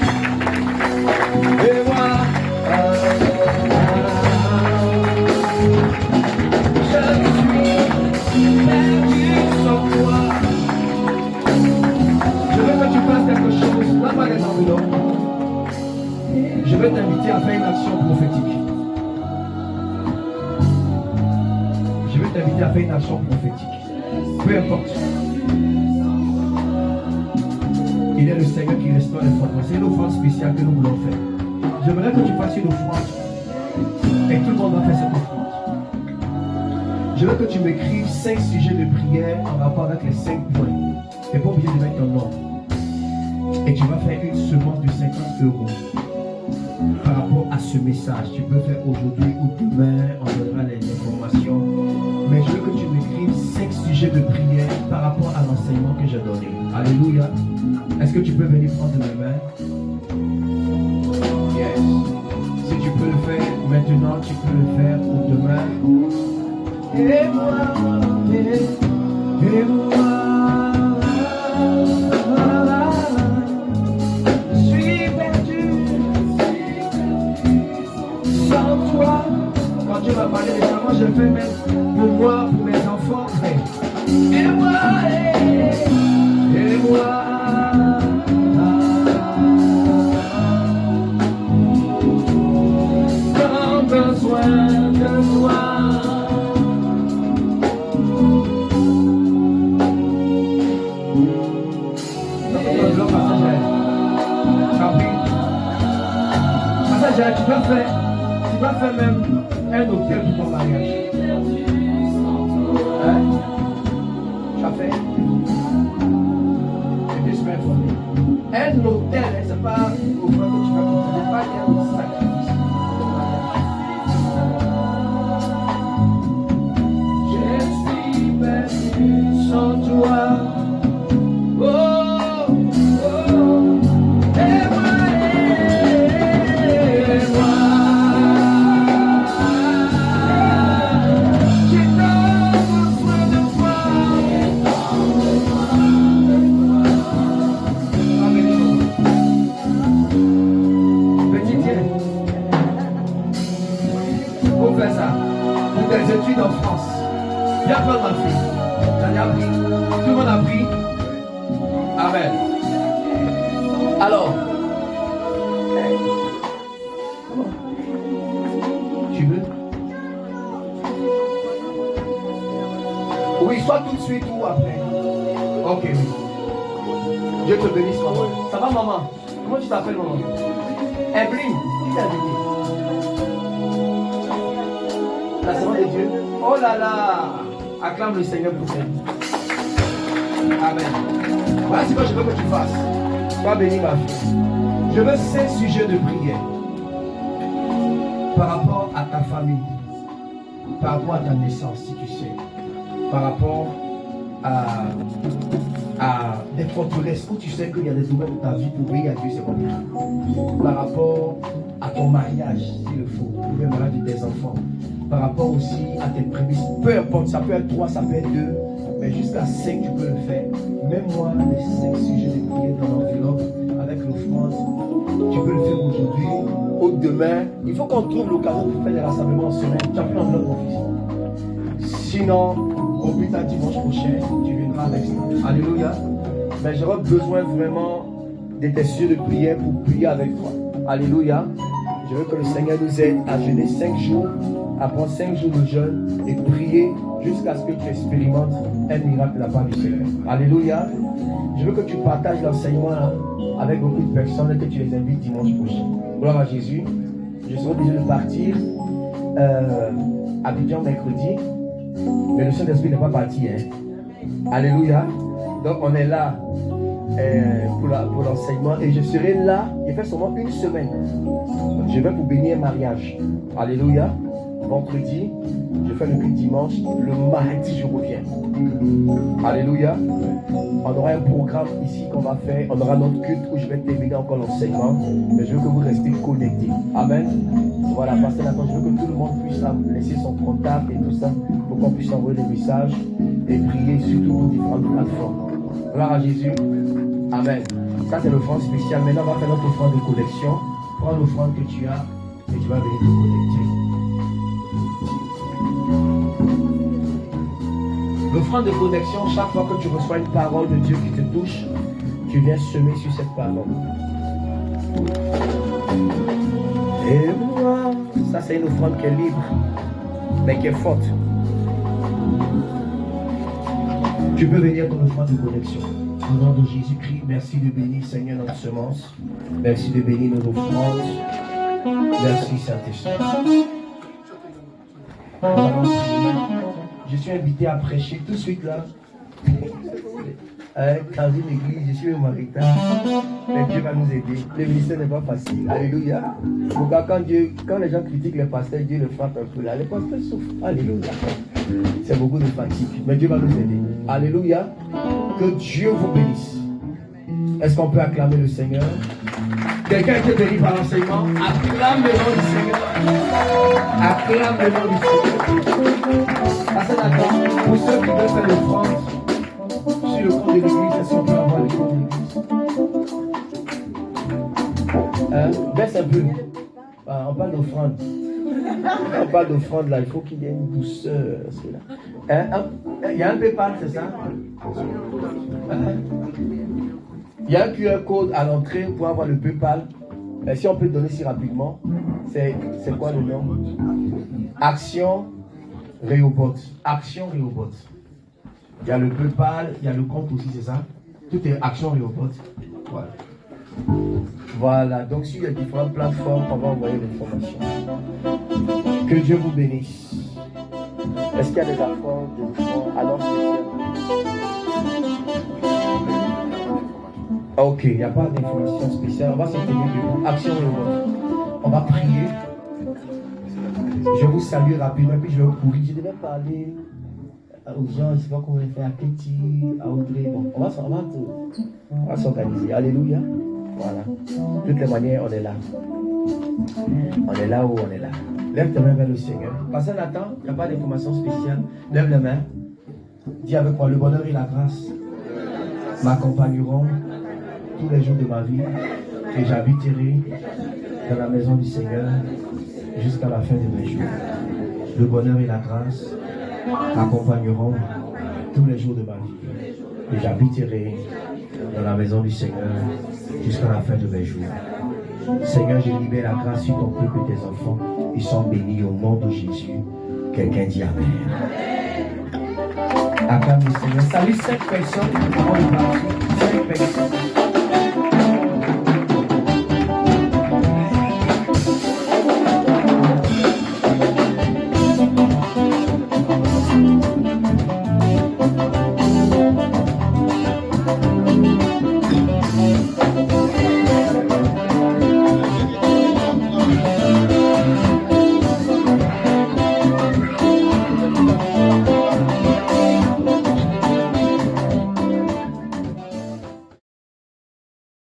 Et moi, je suis perdu sans toi. Je veux que tu fasses quelque chose. Là-bas les enveloppes. Je veux t'inviter à faire une action prophétique. Je veux t'inviter à faire une action prophétique. Peu importe. Il est le Seigneur qui restaure les offrandes. C'est une offrande spéciale que nous voulons faire. J'aimerais que tu fasses une offrande et tout le monde va faire cette offrande. Je veux que tu m'écrives 5 sujets de prière en rapport avec les 5 points. Tu n'es pas obligé de mettre ton nom. Et tu vas faire une semence de 50 € par rapport à ce message. Tu peux faire aujourd'hui ou demain, on donnera les informations. Mais je veux que tu m'écrives 5 sujets de prière par rapport à l'enseignement que j'ai donné. Alléluia. Est-ce que tu peux venir prendre mes mains? Yes. Si tu peux le faire maintenant, tu peux le faire pour demain. Et moi, je suis perdu sans toi. Quand tu vas parler des gens, je fais même pour moi, pour mes enfants. Et moi, sans besoin de toi. prochain, tu vas faire même un hôtel pour ton mariage. Hein? Tu as fait? C'est 2 semaines pour lui. Un hôtel, c'est pas au point que tu vas commencer. C'est pas un sacrifice. Je suis perdu sans toi. Oh, oh, et moi. Des études en France. Viens prendre ma fille. J'en ai appris. Tout le monde a appris. Amen. Alors, tu veux? Oui, soit tout de suite ou après. Ok, oui. Dieu te bénisse, maman. Ça va, maman? Comment tu t'appelles, maman? Evelyn, qui t'a dit? La semence de Dieu. Oh là là! Acclame le Seigneur pour elle. Amen. Voilà ce que je veux que tu fasses. Sois béni, ma fille. Je veux 5 sujets de prière par rapport à ta famille, par rapport à ta naissance, si tu sais, par rapport à des forteresses où tu sais qu'il y a des domaines de ta vie pour prier à Dieu, c'est compliqué. Par rapport à ton mariage, s'il le faut, pour le mariage de tes enfants. Par rapport aussi à tes prémices, peu importe, ça peut être 3, ça peut être 2, mais jusqu'à 5 tu peux le faire. Même moi, les 5 sujets de prière dans l'enveloppe avec l'offrande, tu peux le faire aujourd'hui ou demain. Il faut qu'on trouve l'occasion de faire des rassemblements en semaine. Tu as pris l'enveloppe, mon fils. Sinon, au plus tard dimanche prochain, tu viendras avec ça. Alléluia. Mais j'aurai besoin vraiment de tes sujets de prière pour prier avec toi. Alléluia. Je veux que le Seigneur nous aide à jeûner 5 jours, à prendre 5 jours de jeûne et prier jusqu'à ce que tu expérimentes un miracle de la part du Seigneur. Alléluia. Je veux que tu partages l'enseignement avec beaucoup de personnes et que tu les invites dimanche prochain. Gloire à Jésus. Je serai obligé de partir à Abidjan mercredi, mais le Saint-Esprit n'est pas parti. Alléluia. Donc on est là pour l'enseignement et je serai là, il fait seulement 1 semaine. Je vais pour bénir un mariage. Alléluia. Vendredi, je fais le culte dimanche. Le mardi, je reviens. Alléluia. On aura un programme ici qu'on va faire. On aura notre culte où je vais terminer encore l'enseignement. Mais je veux que vous restez connectés. Amen. Voilà, pasteur d'accord. Je veux que tout le monde puisse laisser son contact et tout ça pour qu'on puisse envoyer des messages et prier surtout pour différentes plateformes. Gloire à Jésus. Amen. Ça, c'est l'offrande spéciale. Maintenant, on va faire notre offrande de collection. Prends l'offrande que tu as et tu vas venir te connecter. L'offrande de connexion, chaque fois que tu reçois une parole de Dieu qui te touche, tu viens semer sur cette parole. Et moi, ça c'est une offrande qui est libre, mais qui est forte. Tu peux venir ton offrande de connexion. Au nom de Jésus-Christ, merci de bénir Seigneur notre semence. Merci de bénir nos offrandes. Merci Saint-Esprit. Je suis invité à prêcher tout de suite là. Dans une église, je suis au Maritain. Mais Dieu va nous aider. Le ministère n'est pas facile. Alléluia. Pourquoi quand les gens critiquent les pasteurs, Dieu le frappe un peu là. Les pasteurs souffrent. Alléluia. C'est beaucoup de fatigue. Mais Dieu va nous aider. Alléluia. Que Dieu vous bénisse. Est-ce qu'on peut acclamer le Seigneur? Quelqu'un a été béni par l'enseignement? Acclame le nom du Seigneur. Acclame le nom du Seigneur. Passez d'accord. Pour ceux qui veulent faire l'offrande sur le compte de l'église, est-ce qu'on peut avoir le compte de l'église? Baisse un peu. On parle d'offrande. On parle d'offrande là, il faut qu'il y ait une douceur. Il y a un PayPal, c'est ça? Il y a un QR code à l'entrée pour avoir le PayPal. Si on peut le donner si rapidement, c'est quoi le nom? Action Rehoboth. Action Rehoboth. Il y a le PayPal, il y a le compte aussi, c'est ça? Tout est Action Rehoboth. Voilà. Voilà, donc sur les différentes plateformes, on va envoyer l'information. Que Dieu vous bénisse. Est-ce qu'il y a des affaires de alors ok, il n'y a pas d'information spéciale. On va se tenir debout. Action le on va prier. Je vous salue rapidement, puis je vais courir. Je devais parler aux gens, je ne sais pas comment on fait, à Petit, à Audrey. Bon, on va s'organiser. Alléluia. Voilà. De toutes les manières, on est là. On est là où on est là. Lève tes mains vers le Seigneur. Passez Nathan, il n'y a pas d'information spéciale. Lève les mains. Dis avec moi, le bonheur et la grâce m'accompagneront tous les jours de ma vie et j'habiterai dans la maison du Seigneur jusqu'à la fin de mes jours. Le bonheur et la grâce m'accompagneront tous les jours de ma vie et j'habiterai dans la maison du Seigneur jusqu'à la fin de mes jours. Seigneur, je libère la grâce sur ton peuple et tes enfants. Ils sont bénis au nom de Jésus. Quelqu'un dit Amen. Acclame le Seigneur. Salut 5 personnes avant de partir. 5 personnes.